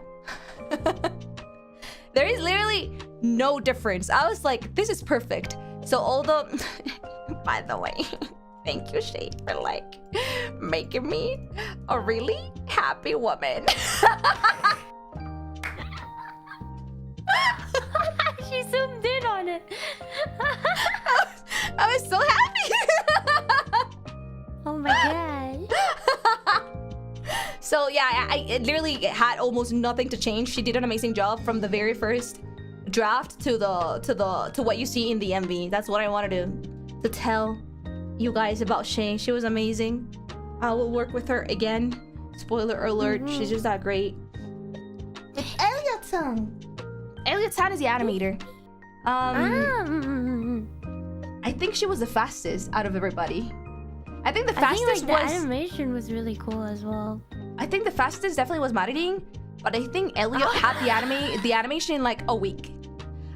There is literally no difference. I was like, this is perfect. So all the by the way, thank you, Shay, for like making me a really happy woman. She zoomed in on it. I was so happy. Oh my god. So yeah, I literally had almost nothing to change. She did an amazing job from the very first draft to what you see in the MV. That's what I wanted to tell you guys about Shay. She was amazing. I will work with her again. Spoiler alert, she's just that great. It's Elliot-san. Elliot-san is the animator. I think she was the fastest out of everybody. I think the fastest the animation was really cool as well. I think the fastest definitely was Mariding, but I think Elliot had the animation in like a week.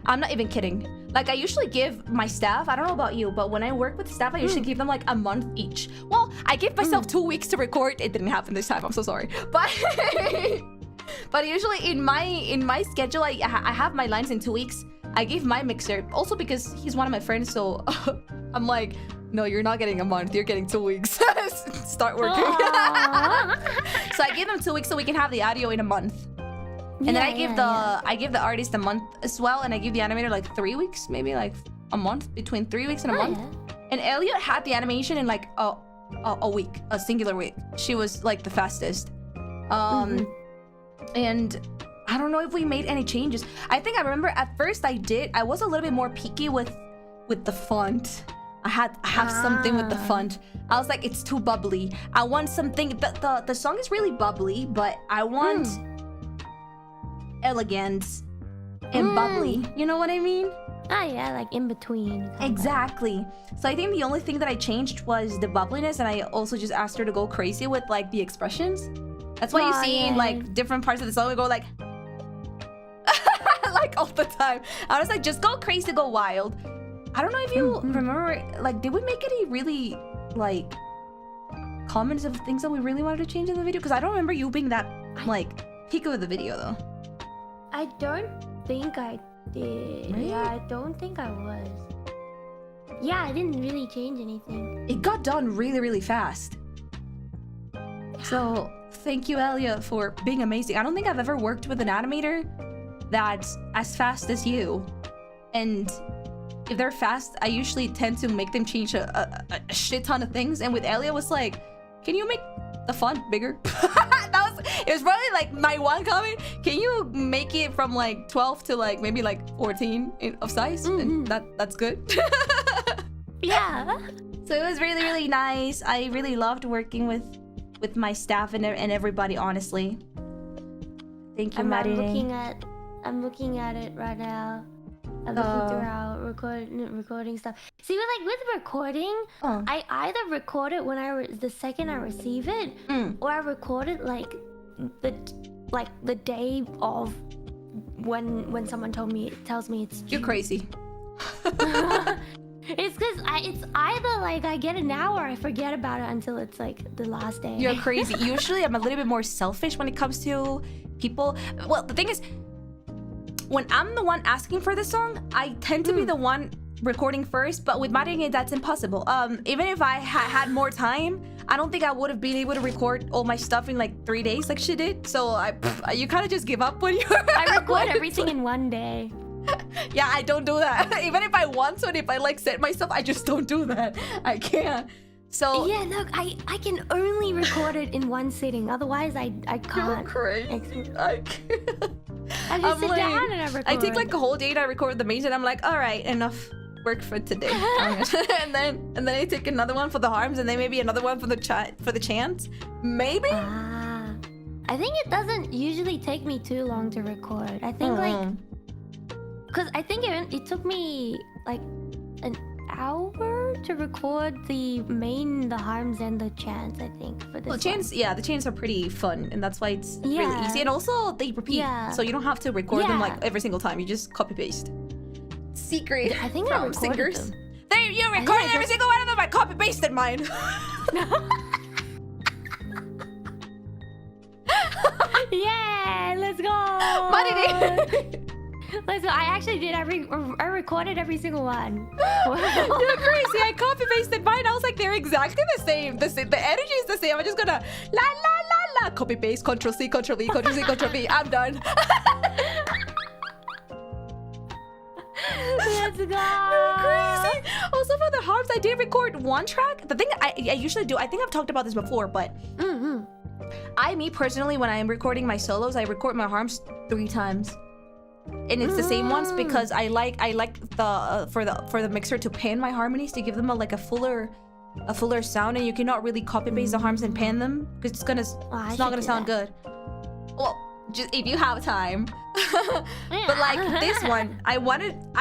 I'm not even kidding. Like, I usually give my staff, I don't know about you, but when I work with staff, I usually give them like a month each. Well, I give myself 2 weeks to record. It didn't happen this time, I'm so sorry. But but usually in my schedule, I have my lines in 2 weeks. I give my mixer, also because he's one of my friends, so I'm like, no, you're not getting a month, you're getting 2 weeks. Start working. So I give him 2 weeks so we can have the audio in a month. And then I give the artist a month as well, and I give the animator like 3 weeks, maybe like a month, between 3 weeks and a month. Yeah. And Elliot had the animation in like a week, a singular week. She was like the fastest. And I don't know if we made any changes. I think I remember at first I was a little bit more picky with the font. I have something with the font. I was like, it's too bubbly. I want something. The song is really bubbly, but I want elegance and bubbly. You know what I mean? Ah, yeah, like in between. Exactly. So I think the only thing that I changed was the bubbliness, and I also just asked her to go crazy with like the expressions. That's why you see in like different parts of the song we go like like all the time. I was like, just go crazy, go wild. I don't know if you remember, like, did we make any really like comments of things that we really wanted to change in the video? Because I don't remember you being that like peak of the video though. I don't think I did. Really? Yeah, I don't think I was. Yeah, I didn't really change anything. It got done really, really fast. So thank you, Elia, for being amazing. I don't think I've ever worked with an animator that's as fast as you. And if they're fast, I usually tend to make them change a shit ton of things. And with Elia was like, can you make the font bigger? It was probably like my one comment. Can you make it from like 12 to like maybe like 14 of size? And that's good. Yeah. So it was really, really nice. I really loved working with my staff and everybody, honestly. Thank you, Marie. I'm looking at it right now. I'm looking through recording stuff. See, with recording, I either record it when the second I receive it, or I record it like the day of when someone tells me it's You're crazy. It's because it's either like I get it now or I forget about it until it's like the last day. You're crazy. Usually I'm a little bit more selfish when it comes to people. Well, the thing is, when I'm the one asking for the song, I tend to be the one recording first, but with Maringe, that's impossible. Even if I had more time, I don't think I would have been able to record all my stuff in like 3 days like she did. So you kind of just give up when you're I record everything in one day. Yeah, I don't do that. Even if I want to, and if I like set myself, I just don't do that. I can't. So yeah, look, I can only record it in one sitting. Otherwise, I can't. You're crazy. I can't. I just sit down and I record. I take like a whole day and I record the main, and I'm like, all right, enough work for today. and then I take another one for the harms, and then maybe another one for the chants. Maybe. I think it doesn't usually take me too long to record. I think like. Because I think it took me like an hour to record the harms and the chants, I think, for this. Well, chants, yeah, the chants are pretty fun, and that's why it's really easy. And also, they repeat, so you don't have to record them like every single time. You just copy-paste. Secret I think from singers. There, you recorded every single one of them. I copy-pasted mine. Yeah, let's go. Let's go. I actually did I recorded every single one. You're crazy. I copy pasted mine. I was like, they're exactly the same. The energy is the same. I'm just gonna la copy paste, Control C, Control V, Control C, Control V. I'm done. Let's go. You're crazy. Also for the harps, I did record one track. The thing I usually do, I think I've talked about this before, but me personally, when I'm recording my solos, I record my harms 3 times. And it's the same ones because I like the for the mixer to pan my harmonies to give them a fuller sound, and you cannot really copy paste the harms and pan them because it's not gonna sound good. Well, just if you have time. But like this one, I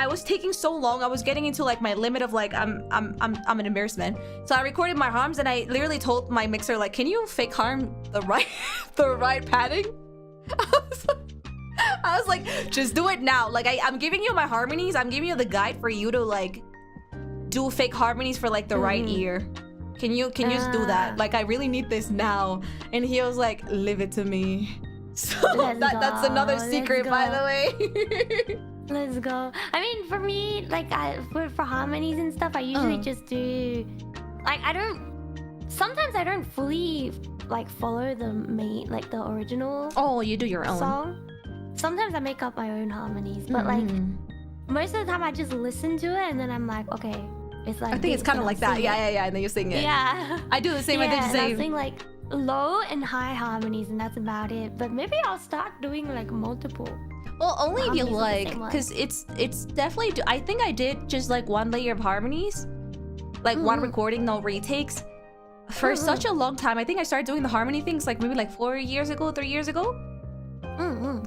was taking so long. I was getting into like my limit of like I'm an embarrassment. So I recorded my harms and I literally told my mixer like, can you fake harm the right padding? I was like, just do it now. Like I'm giving you my harmonies. I'm giving you the guide for you to like do fake harmonies for like the right ear. Can you just do that? Like I really need this now. And he was like, leave it to me. So that's another secret, by the way. Let's go. I mean, for me, like for harmonies and stuff, I usually just do like sometimes I don't fully like follow the the original. Oh, you do your own song. Sometimes I make up my own harmonies, but like most of the time I just listen to it and then I'm like, okay, it's like I think it's kind of like that. Yeah, and then you sing it. Yeah. I do the same. I did the same. I sing like low and high harmonies and that's about it. But maybe I'll start doing like multiple. Well, only if you like, because it's definitely. I think I did just like one layer of harmonies, like one recording, no retakes. For such a long time, I think I started doing the harmony things like maybe like 3 years ago.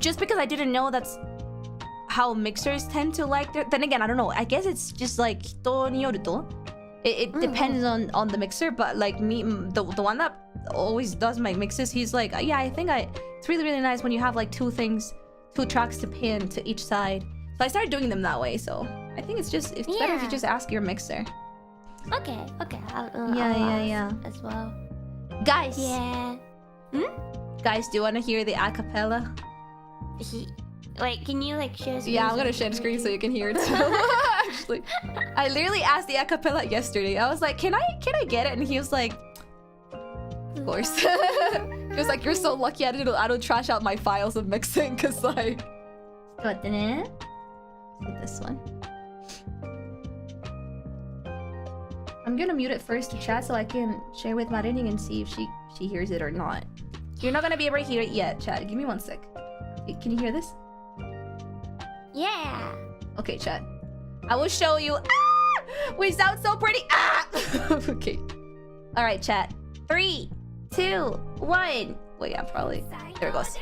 Just because I didn't know that's how mixers tend to like. Then again, I don't know. I guess it's just like hito ni yoru to. It depends on the mixer, but like me, the one that always does my mixes, he's like, yeah, I think it's really nice when you have like 2 tracks to pan to each side. So I started doing them that way. So I think it's better if you just ask your mixer. Okay. I'll yeah. As well. Guys. Yeah. Guys, do you want to hear the acapella? Wait, can you like share screen? Yeah, I'm gonna share the screen so you can hear it too. Actually, I literally asked the acapella yesterday. I was like, can I get it? And he was like, of course. He was like, you're so lucky I don't trash out my files of mixing because like. This one. I'm gonna mute it first to chat so I can share with Marining and see if she hears it or not. You're not gonna be able to hear it yet, chat. Give me 1 sec. Can you hear this? Yeah. Okay, chat. I will show you. Ah! We sound so pretty. Ah! Okay. All right, chat. 3, 2, 1. Wait, yeah, probably. There it goes.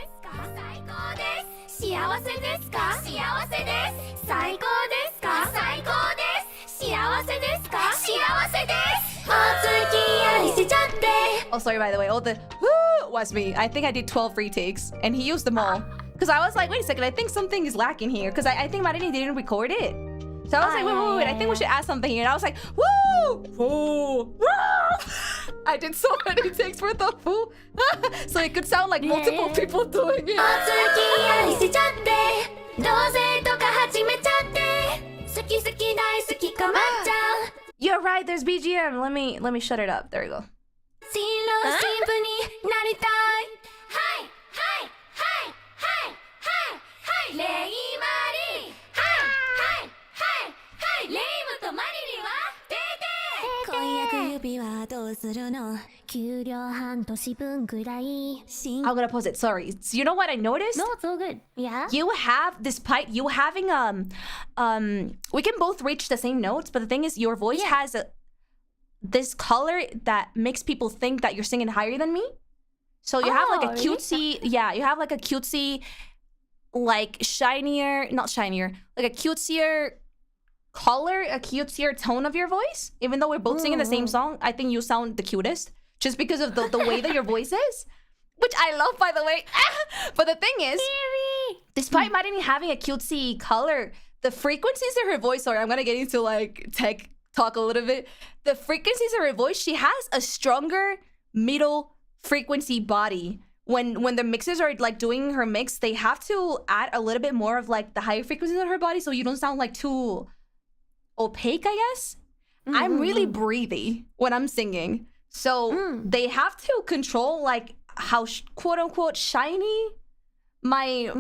Oh, sorry, by the way. All the was me. I think I did 12 retakes and he used them all. Because I was like, wait a second, I think something is lacking here. Because I think Marini didn't record it. So I was like, wait, I think we should add something here. And I was like, woo! Woo! Woo! I did so many takes for the woo. So it could sound like multiple people doing it. You're right, there's BGM. Let me shut it up. There we go. I'm gonna pause it. Sorry. So you know what I noticed? No, it's all good. Yeah. You have, despite you having we can both reach the same notes, but the thing is, your voice has this color that makes people think that you're singing higher than me. So you have like a cutesy, you have like a cutesy, like shinier, not shinier, like a cutesier color, a cutesier tone of your voice. Even though we're both singing the same song, I think you sound the cutest just because of the way that your voice is, which I love, by the way. But the thing is, despite Marini having a cutesy color, the frequencies of her voice, sorry, I'm gonna get into like tech talk a little bit. The frequencies of her voice, she has a stronger middle frequency body. When the mixers are like doing her mix, they have to add a little bit more of like the higher frequencies of her body so you don't sound like too opaque, I guess. I'm really breathy when I'm singing. So they have to control like how quote unquote shiny my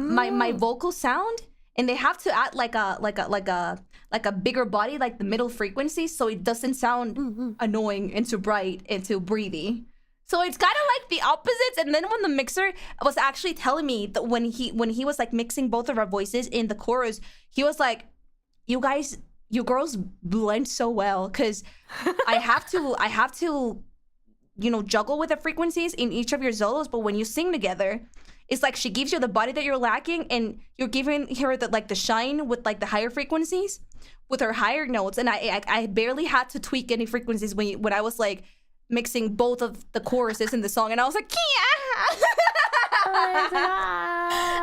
vocal sound, and they have to add like a bigger body, like the middle frequency, so it doesn't sound annoying and too bright and too breathy. So it's kind of like the opposites. And then when the mixer was actually telling me that when he was like mixing both of our voices in the chorus, he was like, you girls blend so well, because I have to you know, juggle with the frequencies in each of your solos, but when you sing together, it's like she gives you the body that you're lacking, and you're giving her the shine with like the higher frequencies with her higher notes. And I barely had to tweak any frequencies when I was like mixing both of the choruses in the song, and I was like, yeah.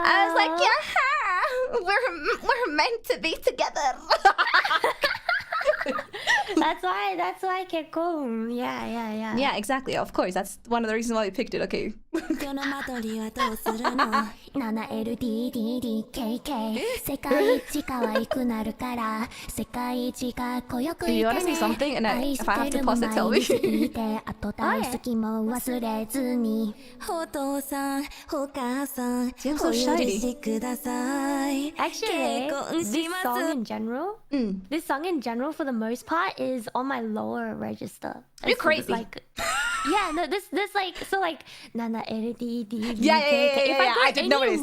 I was like, yeah, we're meant to be together. That's why I kept going. Yeah. Yeah, exactly. Of course, that's one of the reasons why we picked it. Okay. Do you want to say something? And if I have to pause it, tell me. I'm so shiny. Actually, this song in general for the most part is on my lower register. You're crazy. Like, yeah, no, this like, so like Nana LDD. Yeah. I didn't notice.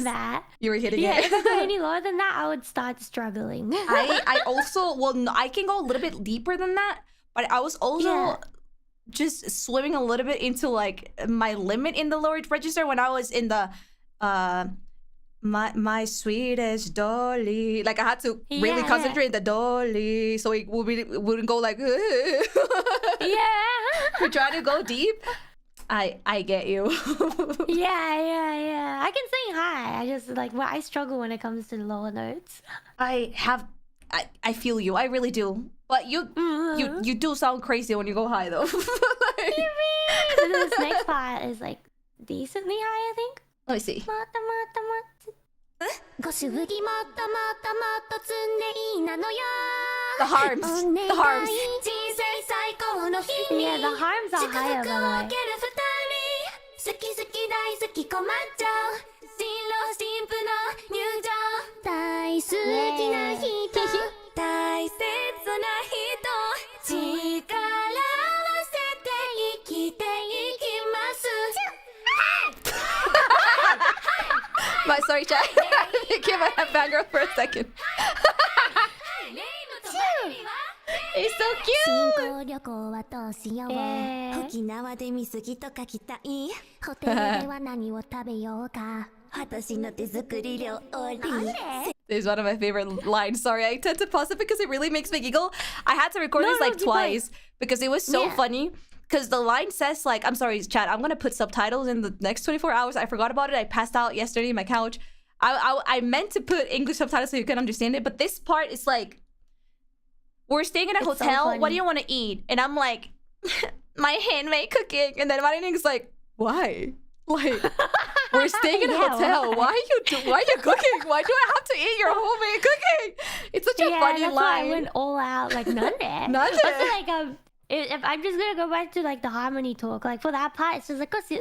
That, you were hitting yeah, it. if I go any lower than that, I would start struggling. I also, well, no, I can go a little bit deeper than that, but I was also just swimming a little bit into like my limit in the lower register when I was in the my sweetest dolly. Like I had to really concentrate on the dolly, so it wouldn't go like we're trying to go deep. I get you. Yeah. I can sing high. I just like, I struggle when it comes to the lower notes. I feel you. I really do. But you do sound crazy when you go high though. So this next part is like decently high, I think. Let me see. The harms. Yeah, the harms are higher, by the way. Sorry, chat. Give my fangirl for a second. He's so cute. This is one of my favorite lines. Sorry, I tend to pause it because it really makes me giggle. I had to record this like twice because it was so funny. because the line says like, I'm sorry, chat, I'm gonna put subtitles in the next 24 hours. I forgot about it. I passed out yesterday in my couch. I meant to put English subtitles so you can understand it, but this part is like, we're staying in a hotel. So what do you want to eat? And I'm like, my handmade cooking. And then Marining's like, why? Like, we're staying in a hotel. Why are you cooking? Why do I have to eat your homemade cooking? It's such a funny that's line. Why I went all out like none. Also, like if I'm just gonna go back to like the harmony talk, like for that part, it's just like that's the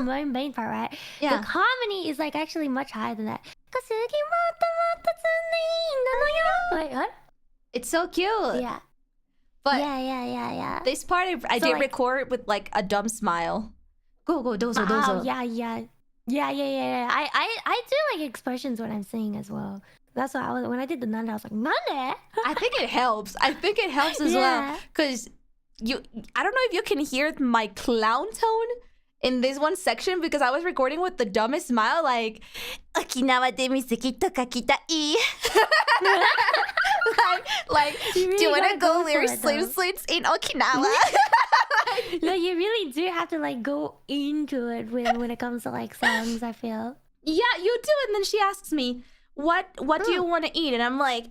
main part, right? Yeah. The harmony is like actually much higher than that. Wait, what? It's so cute. Yeah. But yeah. this part I did record with like a dumb smile. Go, dozo. Oh, yeah. I do like expressions when I'm singing as well. That's why when I did the nanda, I was like, nande? I think it helps. I think it helps as well. Because I don't know if you can hear my clown tone in this one section, because I was recording with the dumbest smile, like, Okinawa de Mizuki to kakitai. like, do you want to go wear swimsuits in Okinawa? No, you really do have to like go into it when it comes to like songs, I feel. Yeah, you do. And then she asks me, what do you want to eat? And I'm like,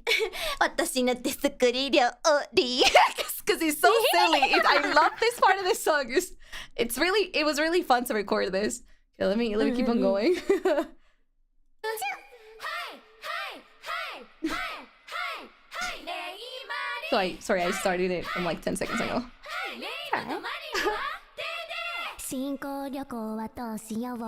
watashi no tesukuri ryo ori. Because he's so silly. I love this part of this song. It was really fun to record this. Okay, let me keep on going. Sorry, I started it from like 10 seconds ago. 新婚旅行はどうしよう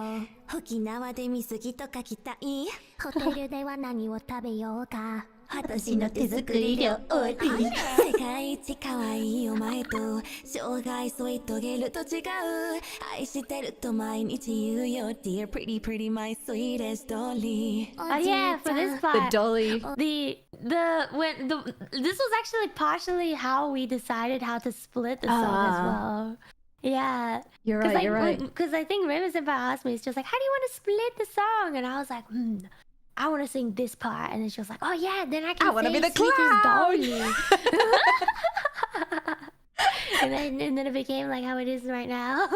沖縄で水着とか着たいホテルでは何を食べようか私の手作り料理世界一可愛いお前と生涯添い遂げると違う愛してると毎日言うよ Dear pretty pretty my sweetest dolly. Oh yeah, for this part. The dolly. This was actually partially how we decided how to split the song as well. Yeah. You're right. Because I think Reimu Senpai asked me, it's just like, how do you want to split the song? And I was like, I want to sing this part. And then she was like, oh yeah, then I want to be the Sweetest clown. and then it became like how it is right now.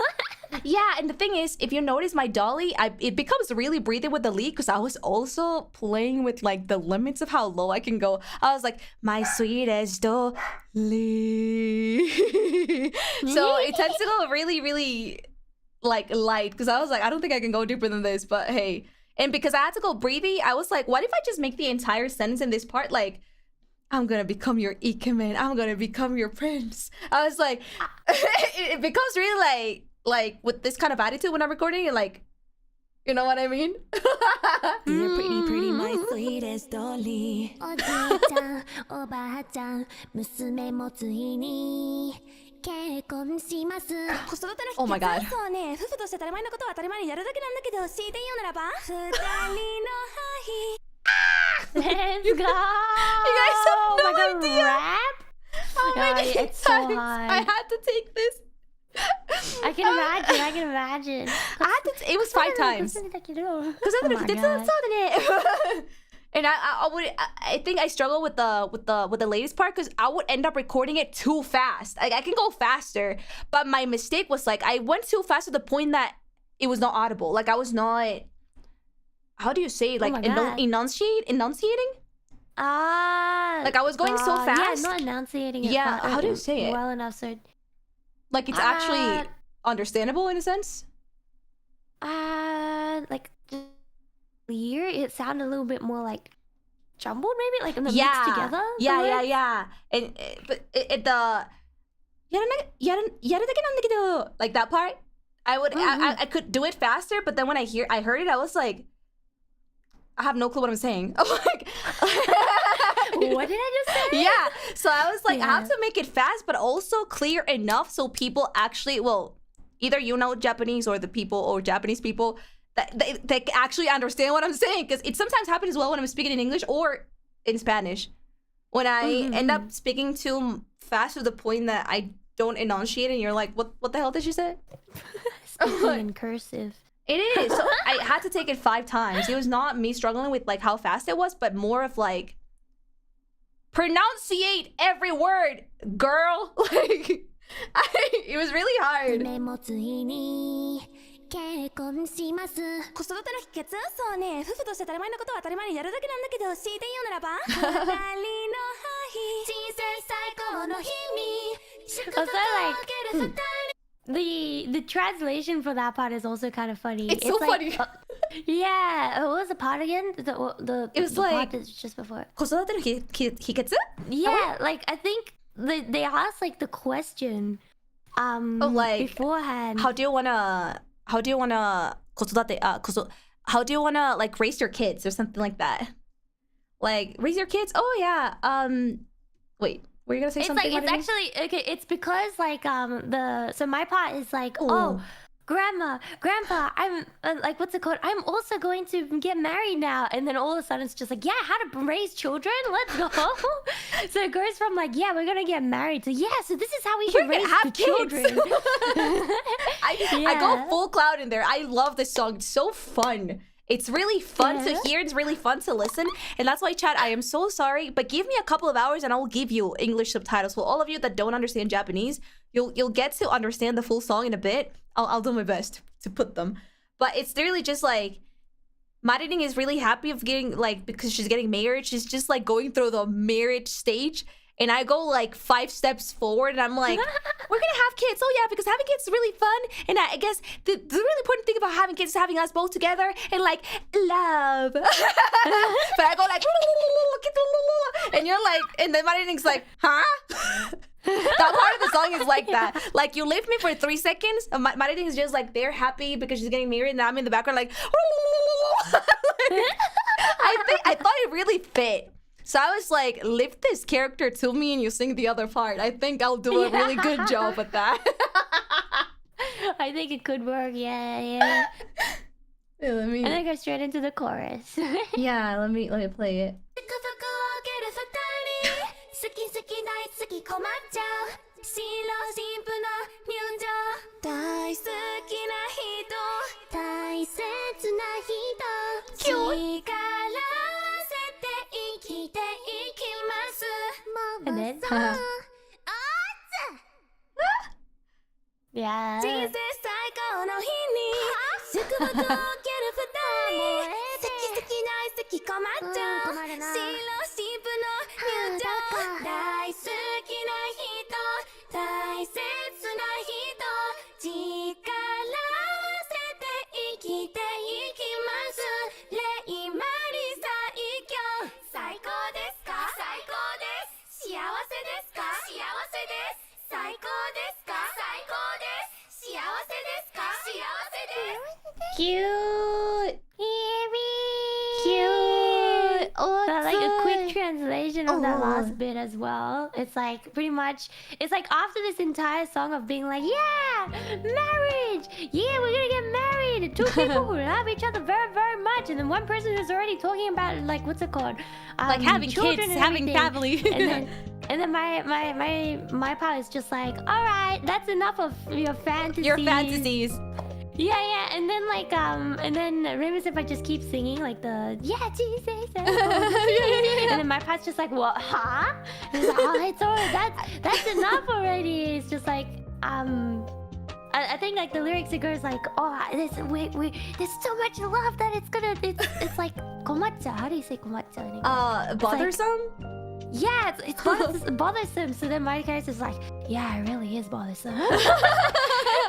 Yeah, and the thing is, if you notice my dolly, it becomes really breathy with the lead, because I was also playing with like the limits of how low I can go. I was like, my sweetest dolly. So it tends to go really, really like light, because I was like, I don't think I can go deeper than this, but hey. And because I had to go breathy, I was like, what if I just make the entire sentence in this part like, I'm gonna become your ikemen, I'm gonna become your prince. I was like, it becomes really like with this kind of attitude when I'm recording it, like, you know what I mean? Dear pretty pretty my sweetest dolly おじいちゃんおばあちゃん娘もついに結婚します子育ての秘訣 Oh my god. そうね夫婦として当たり前のことは当たり前にやるだけなんだけど強いて言うならば二人の愛 Let's go! You guys have no idea. Rap? Oh my god, it's so hard. I had to take this. I can imagine. It was 5 times. And I think I struggle with the latest part, because I would end up recording it too fast. Like, I can go faster, but my mistake was like I went too fast to the point that it was not audible. Like, I was not, how do you say it? Like, enunciating? Like, I was going so fast. Yeah, not enunciating it. Yeah, how do you say it? Well enough, so like, it's actually understandable in a sense. Like clear. It sounded a little bit more like jumbled, maybe, like in the mixed together. Yeah. And but the like that part, I could do it faster, but then when I heard it, I was like, I have no clue what I'm saying. I'm like, what did I just say? Yeah. So I was like, I have to make it fast, but also clear enough so people actually, well, either you know Japanese or the people or Japanese people, that they actually understand what I'm saying. Because it sometimes happens as well when I'm speaking in English or in Spanish. When I end up speaking too fast to the point that I don't enunciate, and you're like, what the hell did she say? Speaking in cursive. It is. So I had to take it 5 times. It was not me struggling with like how fast it was, but more of like pronunciate every word, girl. Like, it was really hard. 夢もついに結婚します子育ての秘訣そうね夫婦として当たり前のことは当たり前にやるだけなんだけど強いて言うならば二人のハイ人生最高の日に祝福を受ける二人 The translation for that part is also kind of funny. It's so like, funny. Yeah, what was the part again? It was the like part that's just before. 子育ての秘訣? Yeah, like I think they asked like the question Oh, like, beforehand. How do you wanna 子育て how do you wanna like raise your kids or something like that? Like raise your kids? Oh yeah. Wait, were you gonna say It's something? like it's actually okay. It's because like so my part is like oh grandma, grandpa, I'm like what's it called? I'm also going to get married now, and then all of a sudden it's just like yeah, how to raise children? Let's go. So it goes from like yeah, we're gonna get married to yeah, so this is how we should raise the children. I go full cloud in there. I love this song. It's so fun. It's really fun to hear. It's really fun to listen. And that's why, chat, I am so sorry. But give me a couple of hours and I will give you English subtitles. For all of you that don't understand Japanese, you'll get to understand the full song in a bit. I'll do my best to put them. But it's really just like... Mariding is really happy of getting, like, because she's getting married. She's just, like, going through the marriage stage. And I go, like, 5 steps forward. And I'm like, we're gonna have kids. Oh, yeah, because having kids is really fun. And I guess the really important thing about having kids is having us both together. And, like, love. But I go, like... And you're like... And then Mariding's like, huh? That part of the song is like that. Like, you leave me for 3 seconds. Mariding is just, like, they're happy because she's getting married. And I'm in the background, like... I thought it really fit. So I was like, lift this character to me and you sing the other part. I think I'll do a really good job at that. I think it could work, yeah. Let me... And then go straight into the chorus. Yeah, let me play it. 好き好き大好き困っちゃう新郎新婦の入場大好きな人大切な人力合わせて生きていきます And then yeah. 人生最高の日に祝福を受ける二人好き好き大好き困っちゃう新郎新婦の入場大好きな人大切な人力合わせて生きていきますレイマリ最強最高ですか最高です幸せですか幸せです最高ですか最高です幸せですか幸せです Cute. Cute. Oh, like a quick translation of that last bit as well. It's like pretty much, it's like after this entire song of being like, yeah, marriage. Yeah, we're gonna get married. 2 people who love each other very, very much. And then one person who's already talking about like, what's it called? Like having kids, having family. And then my part is just like, all right, that's enough of your fantasies. Your fantasies. Yeah, and then like and then Reimu Senpai just keeps singing like the yeah Jesus, and then my part's just like what huh? And it's like, oh, it's alright, that's enough already. It's just like I think like the lyrics it goes like oh there's so much love that it's like komatcha. How do you say komatcha in English? Bothersome? Yeah, it's bothersome. So then my character's like, yeah, it really is bothersome.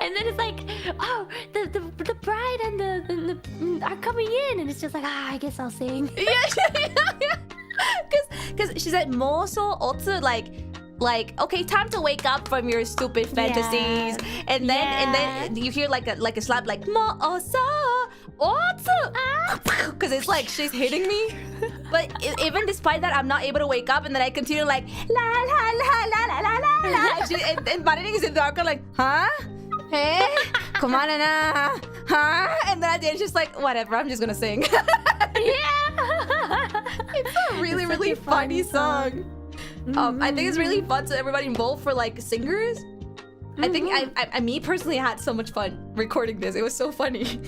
And then it's like, oh, the bride and the are coming in, and it's just like, I guess I'll sing. Yeah. Because she said moso otsu like okay, time to wake up from your stupid fantasies, and then you hear like a slap like moso otsu, because it's like she's hitting me. But even despite that, I'm not able to wake up, and then I continue like la la la la la la la la. And Mariding is in the background like huh. Hey, come on na, huh? And then at the end, she's like, whatever, I'm just gonna sing. Yeah, it's a really funny song. I think it's really fun to everybody involved for like singers. I think I me personally had so much fun recording this. It was so funny.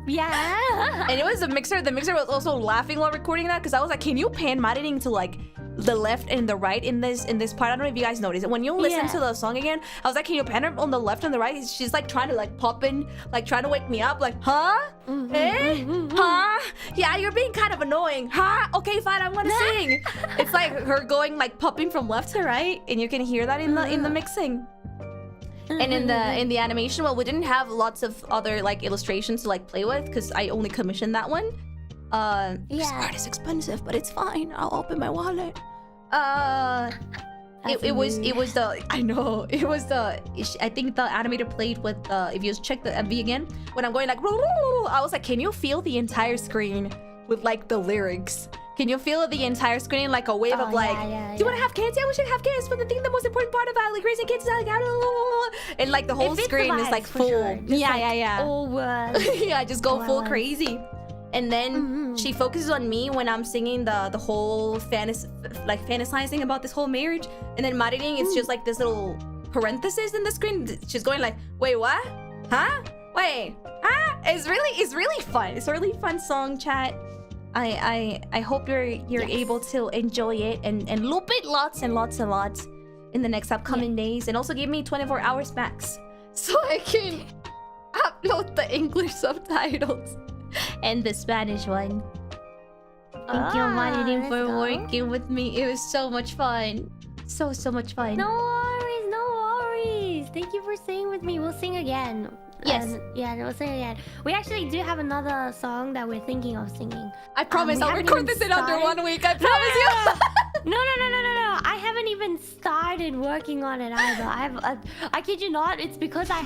Yeah. And it was a mixer. The mixer was also laughing while recording that because I was like, can you pan Mariding to like the left and the right in this part. I don't know if you guys noticed it. When you listen to the song again, I was like, can you pan her on the left and the right? She's like trying to like pop in, like trying to wake me up, like, huh? Huh? Yeah, you're being kind of annoying. Huh? Okay, fine, I'm gonna sing. It's like her going like popping from left to right, and you can hear that in the mixing. And in the animation, well, we didn't have lots of other like illustrations to like play with because I only commissioned that one. This art is expensive, but it's fine. I'll open my wallet. It was the I think the animator played with if you just check the MV again, when I'm going like I was like, can you feel the entire screen with like the lyrics? Can you feel the entire screen like a wave of like, do you want to have kids? Yeah, we should have kids. But the most important part about like raising kids is like, and like the whole screen is like full. Sure. Yeah. All words. Yeah, just go full crazy. And then she focuses on me when I'm singing the whole fantasizing about this whole marriage. And then Maririn, it's just like this little parenthesis in the screen. She's going like, wait, what? Huh? Wait, huh? It's really fun. It's a really fun song, chat. I hope you're able to enjoy it and loop it lots and lots in the next upcoming days. And also give me 24 hours max so I can upload the English subtitles and the Spanish one. Thank you, Maririn, for working with me. It was so much fun. So much fun. No worries. Thank you for singing with me. We'll sing again. Yes. We'll sing again. We actually do have another song that we're thinking of singing. I promise I'll record this in under 1 week. I promise you. No. I haven't even started working on it either. I kid you not. It's because I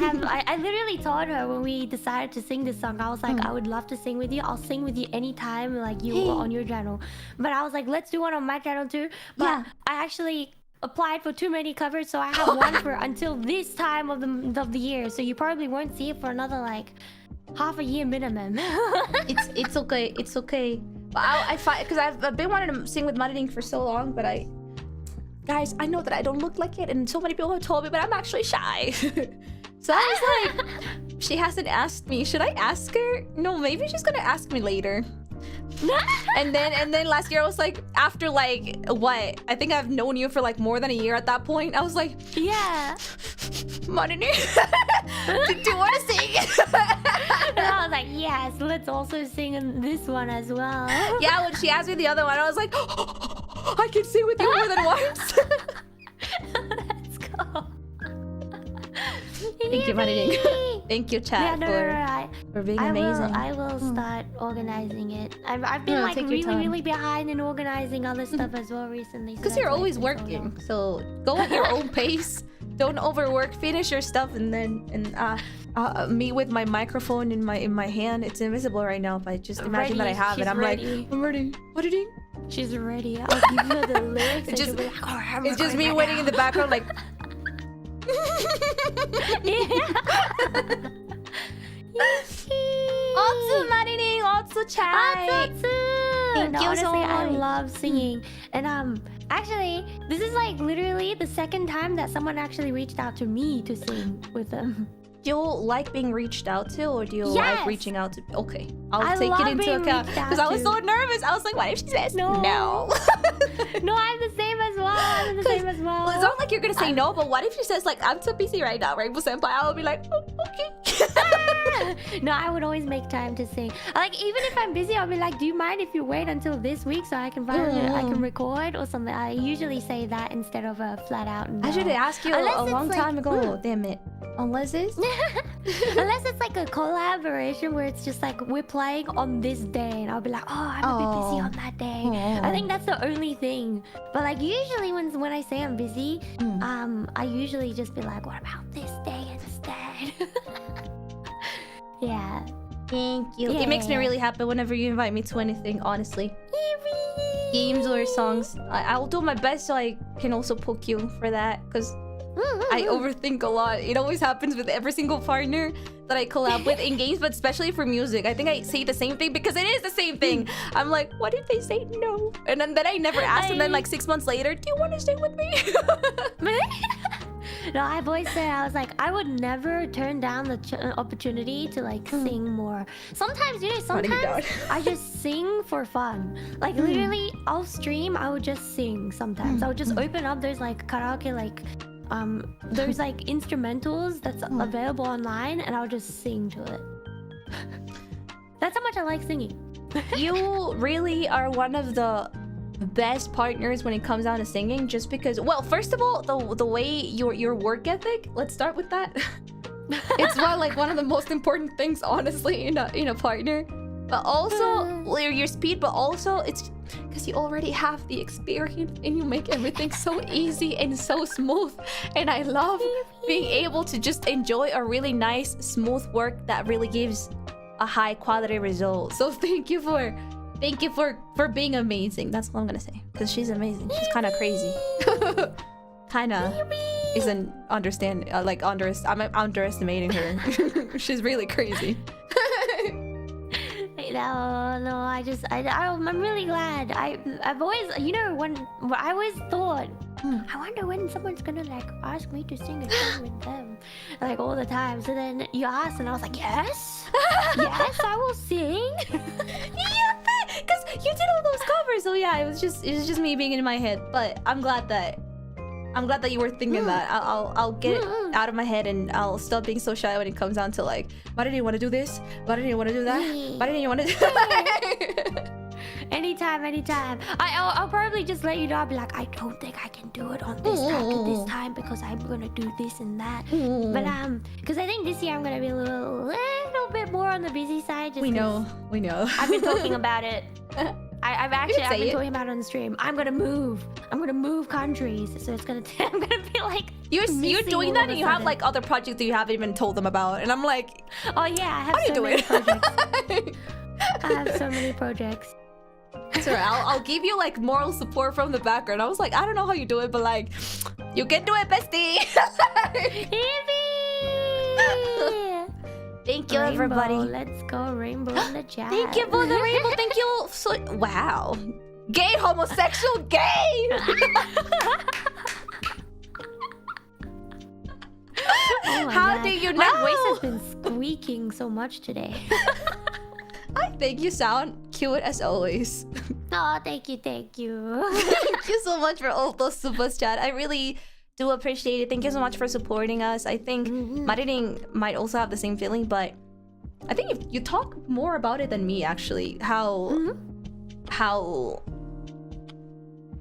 literally told her when we decided to sing this song, I was like, I would love to sing with you. I'll sing with you anytime like you are on your channel. But I was like, let's do one on my channel too. But I actually applied for too many covers, so I have one for until this time of the year. So you probably won't see it for another like half a year minimum. It's okay. It's okay. But I find because I've been wanting to sing with Maririn for so long, but guys, I know that I don't look like it, and so many people have told me, but I'm actually shy. So I was like, she hasn't asked me. Should I ask her? No, maybe she's gonna ask me later. and then last year I was like, after like what? I think I've known you for like more than a year at that point. I was like, Maririn, do you want to sing? And I was like, yes, let's also sing in this one as well. Yeah, when she asked me the other one, I was like, I can sing with you more than once. Let's go. Thank you, Maririn. Thank you, chat, for being amazing. I will start organizing it. I've been like really behind in organizing other stuff as well recently. Because you're always working, so go at your own pace. Don't overwork. Finish your stuff, and me with my microphone in my hand. It's invisible right now, but just imagine that I have it. I'm ready. Like, I'm ready. What did you? She's ready. I'll give her the lyrics. It's just me waiting in the background, like. Otsu, Maririn, Otsu chat. Thank you so much. I love singing, and actually, this is like literally the second time that someone actually reached out to me to sing with them. Do you like being reached out to, or do you like reaching out to? Okay, I'll take it into account because I was so nervous. I was like, what if she says no? No, I'm the same as well. Well, it's not like you're gonna say no, but what if she says like, I'm so busy right now, Reimu Senpai? I'll be like, oh, okay. No, I would always make time to sing. Like even if I'm busy, I'll be like, do you mind if you wait until this week so I can I can record or something? I usually say that instead of a flat out no. I should ask you a long time ago. Damn it. Unless it's like a collaboration where it's just like we're playing on this day, and I'll be like, oh, I'm a bit busy on that day. I think that's the only thing. But like usually when I say I'm busy, I usually just be like, what about this day instead? Yeah. Thank you. It makes me really happy whenever you invite me to anything, honestly. Games or songs. I'll do my best so I can also poke you for that, because I overthink a lot. It always happens with every single partner that I collab with in games, but especially for music. I think I say the same thing because it is the same thing. I'm like, what if they say no? And then I never ask, and then like 6 months later, do you want to stay with me? No, I've always said, I was like, I would never turn down the opportunity to like sing more. Sometimes, you know, sometimes I just sing for fun. Like literally off stream, I would just sing sometimes. I would just open up, there's like karaoke, like there's like instrumentals that's available online, and I'll just sing to it. That's how much I like singing. You really are one of the best partners when it comes down to singing, just because, well, first of all, the way your work ethic, let's start with that. It's one of the most important things, honestly, in a partner. But also your speed, but also it's because you already have the experience and you make everything so easy and so smooth. And I love being able to just enjoy a really nice, smooth work that really gives a high quality result. So thank you for being amazing. That's all I'm gonna say, because she's amazing. She's kind of crazy. Kind of isn't understand I'm underestimating her. She's really crazy. No, I'm really glad. I've always, you know, I always thought, I wonder when someone's gonna like ask me to sing a song with them, like all the time. So then you asked, and I was like, yes, yes, I will sing. Because you did all those covers. So yeah, it was just me being in my head. But I'm glad that you were thinking that. I'll get it out of my head, and I'll stop being so shy when it comes down to like, why didn't you want to do this? Why didn't you want to do that? Why didn't you want to do that? Anytime. I'll probably just let you know. I'll be like, I don't think I can do it on this track at this time because I'm gonna do this and that. But because I think this year I'm gonna be a little bit more on the busy side. Just we know. I've been talking about it. I've been talking about it on the stream. I'm gonna move countries, so it's gonna. I'm gonna be like, you're doing that, and you have like other projects that you haven't even told them about, and I'm like, oh yeah, I have so many projects. I have so many projects. Sorry, I'll give you like moral support from the background. I was like, I don't know how you do it, but like, you can do it, bestie. Thank you, everybody. Let's go, Rainbow in the chat. Thank you for the rainbow. Thank you. Wow. Gay, homosexual, gay. Oh how do you know? My voice has been squeaking so much today. I think you sound cute as always. Oh, thank you. Thank you so much for all those supers, chat. I really do appreciate it. Thank you so much for supporting us. I think Maririn might also have the same feeling, but I think you talk more about it than me, actually. How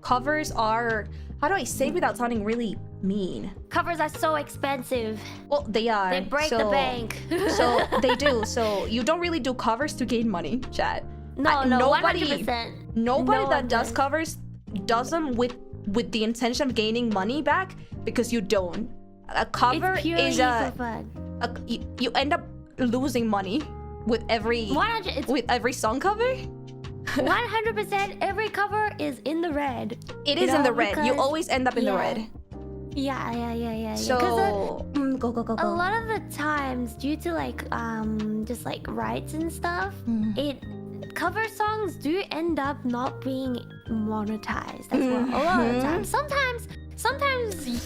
covers are, how do I say without sounding really mean? Covers are so expensive. Well, they are. They break the bank. So they do. So you don't really do covers to gain money, chat. No, nobody, 100%. Nobody that does covers does them with the intention of gaining money back, because you don't. A cover is for fun. You end up losing money with every song cover. 100%. Every cover is in the red. It is in the red. You always end up in the red. Yeah. So go. A lot of the times, due to like just like rights and stuff, cover songs do end up not being monetized as well. A lot of the time. Sometimes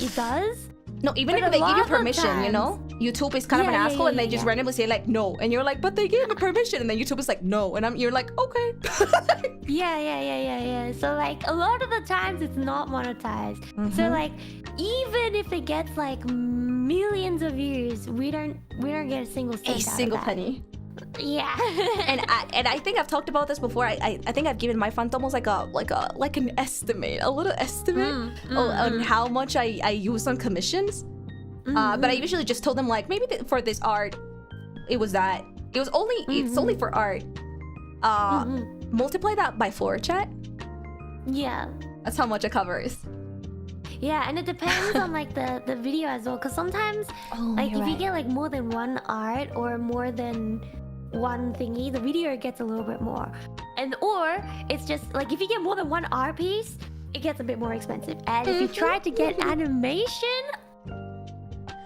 it does. No, even if they give you permission, you know? YouTube is kind of an asshole, and they just randomly say like no, and you're like, but they gave me permission, and then YouTube is like no, and you're like, okay. Yeah. So like a lot of the times it's not monetized. So like even if it gets like millions of views, we don't get a single cent. A single penny. Yeah. and I think I've talked about this before. I think I've given my fans almost like an estimate, a little estimate on how much I use on commissions. But I usually just told them like, maybe for this art, it's only for art. Multiply that by 4, chat. Yeah. That's how much a cover is. Yeah, and it depends on like the video as well, because sometimes like if you get like more than one art or more than one thingy, the video gets a little bit more. Or it's just like if you get more than one art piece, it gets a bit more expensive. And if you try to get animation,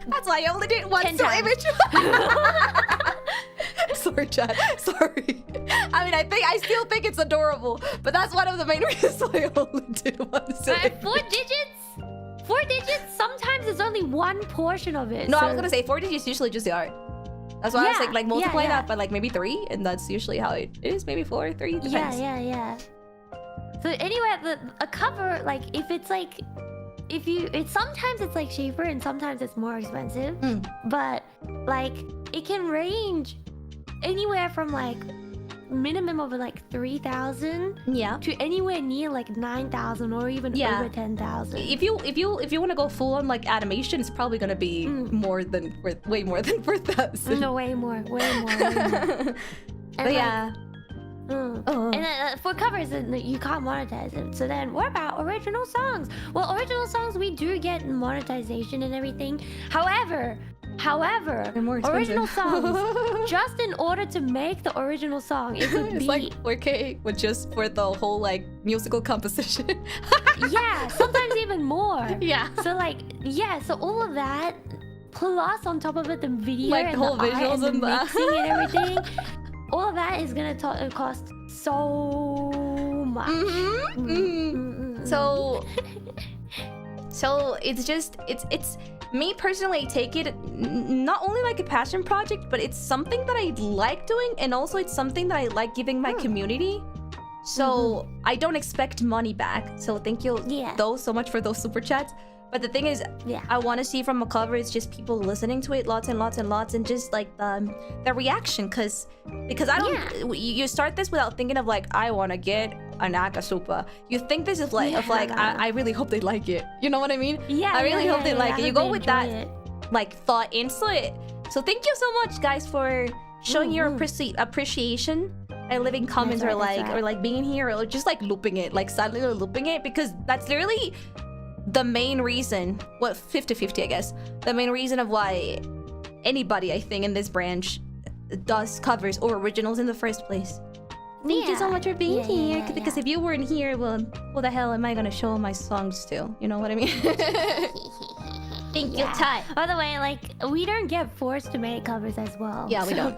that's why I only did one image. Sorry, chat. Sorry. I mean, I still think it's adorable, but that's one of the main reasons why I only did one. 4 digits? 4 digits, sometimes it's only one portion of it. No, so... I was gonna say 4 digits usually just the art. That's why I was like multiply that by like maybe 3, and that's usually how it is. Maybe 4, 3, depends. Yeah. So anyway, a cover, like if it's like, sometimes it's like cheaper and sometimes it's more expensive. But like it can range anywhere from like minimum of like 3,000 to anywhere near like 9,000 or even over 10,000. If you want to go full on like animation, it's probably gonna be way more than 4,000. No, way more. And but yeah. And then, for covers, you can't monetize it. So then, what about original songs? Well, original songs, we do get monetization and everything. However, original songs, just in order to make the original song, it would be... It's like 4K, but just for the whole like musical composition. Yeah, sometimes even more. Yeah. So like, so all of that, plus on top of it, the video like and the whole visuals and the and mixing and everything. All of that is gonna cost so much. So it's me personally, I take it not only like a passion project, but it's something that I like doing, and also it's something that I like giving my community. So I don't expect money back. So thank you so much for those super chats. But the thing is, I want to see from a cover, it's just people listening to it lots and lots and lots, and just like the reaction, because I don't. You start this without thinking of like, I want to get an Acappella. You think this is like I really hope they like it. You know what I mean? I really hope they like it. You go with that like thought into it. So thank you so much, guys, for showing your appreciation by leaving comments or like being here or just like looping it, like silently looping it, because that's literally the main reason, 50-50 I guess, the main reason of why anybody, I think, in this branch does covers or originals in the first place. Thank you so much for being here, because if you weren't here, well, what the hell am I gonna show my songs to? You know what I mean? Thank you, Ty. By the way, like, we don't get forced to make covers as well. Yeah, we don't.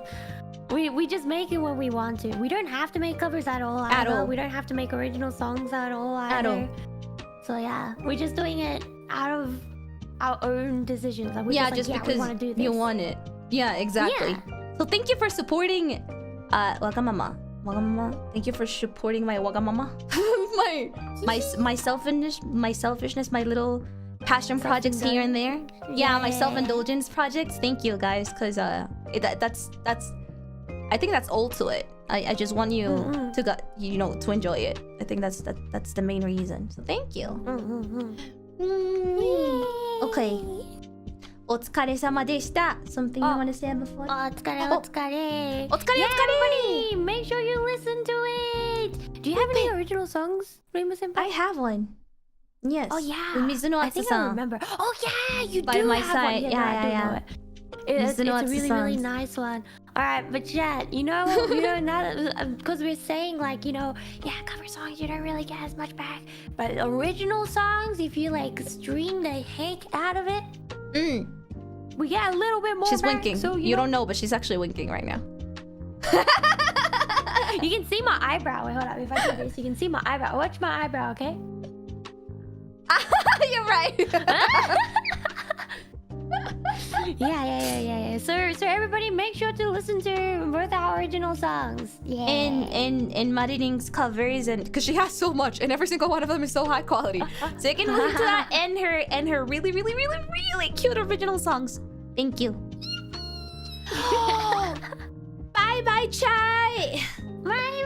We just make it when we want to. We don't have to make covers at all. We don't have to make original songs at all either. So yeah, we're just doing it out of our own decisions. Like, we're just because we want to do this. You want it. Yeah, exactly. So thank you for supporting Wagamama. Thank you for supporting my Wagamama. my selfishness, my little passion projects here and there. Yeah, my self-indulgence projects. Thank you, guys, because that's I think that's all to it. I just want you to enjoy it. I think that's the main reason. So thank you. Okay. お疲れ様でした. Something you want to say before? お疲れ。Everybody, make sure you listen to it. Do you have any original songs, Reimu Senpai? I have one. Yes. Oh yeah. With Mizuno I think I remember. Oh yeah, you by do my have side. one. Yeah. It's a really nice one. All right, but chat, now that, because we're saying like, cover songs you don't really get as much back, but original songs, if you like stream the heck out of it, we get a little bit more. She's back, winking. so you don't know, but she's actually winking right now. You can see my eyebrow. Wait, hold up. If I do this, you can see my eyebrow. Watch my eyebrow, okay? You're right. Yeah. So everybody, make sure to listen to both our original songs. Yeah. And Marining's covers, and because she has so much, and every single one of them is so high quality. So you can listen to that and her really cute original songs. Thank you. Bye, Chai. Bye.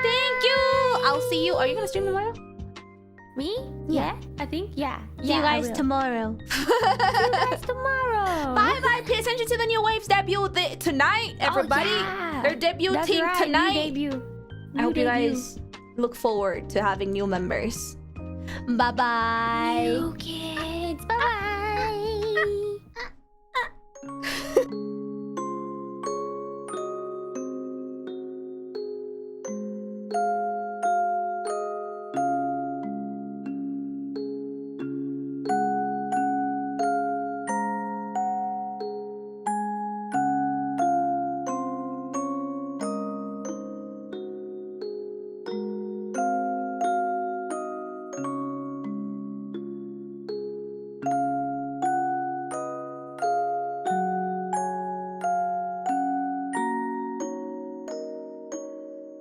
Thank you. I'll see you. Are you gonna stream tomorrow? Me? Yeah, I think. Yeah. See you guys tomorrow. Bye. Pay attention to the new Waves debut tonight, everybody. They're debuting tonight. I hope you guys look forward to having new members. Bye. New kids. Bye.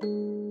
you.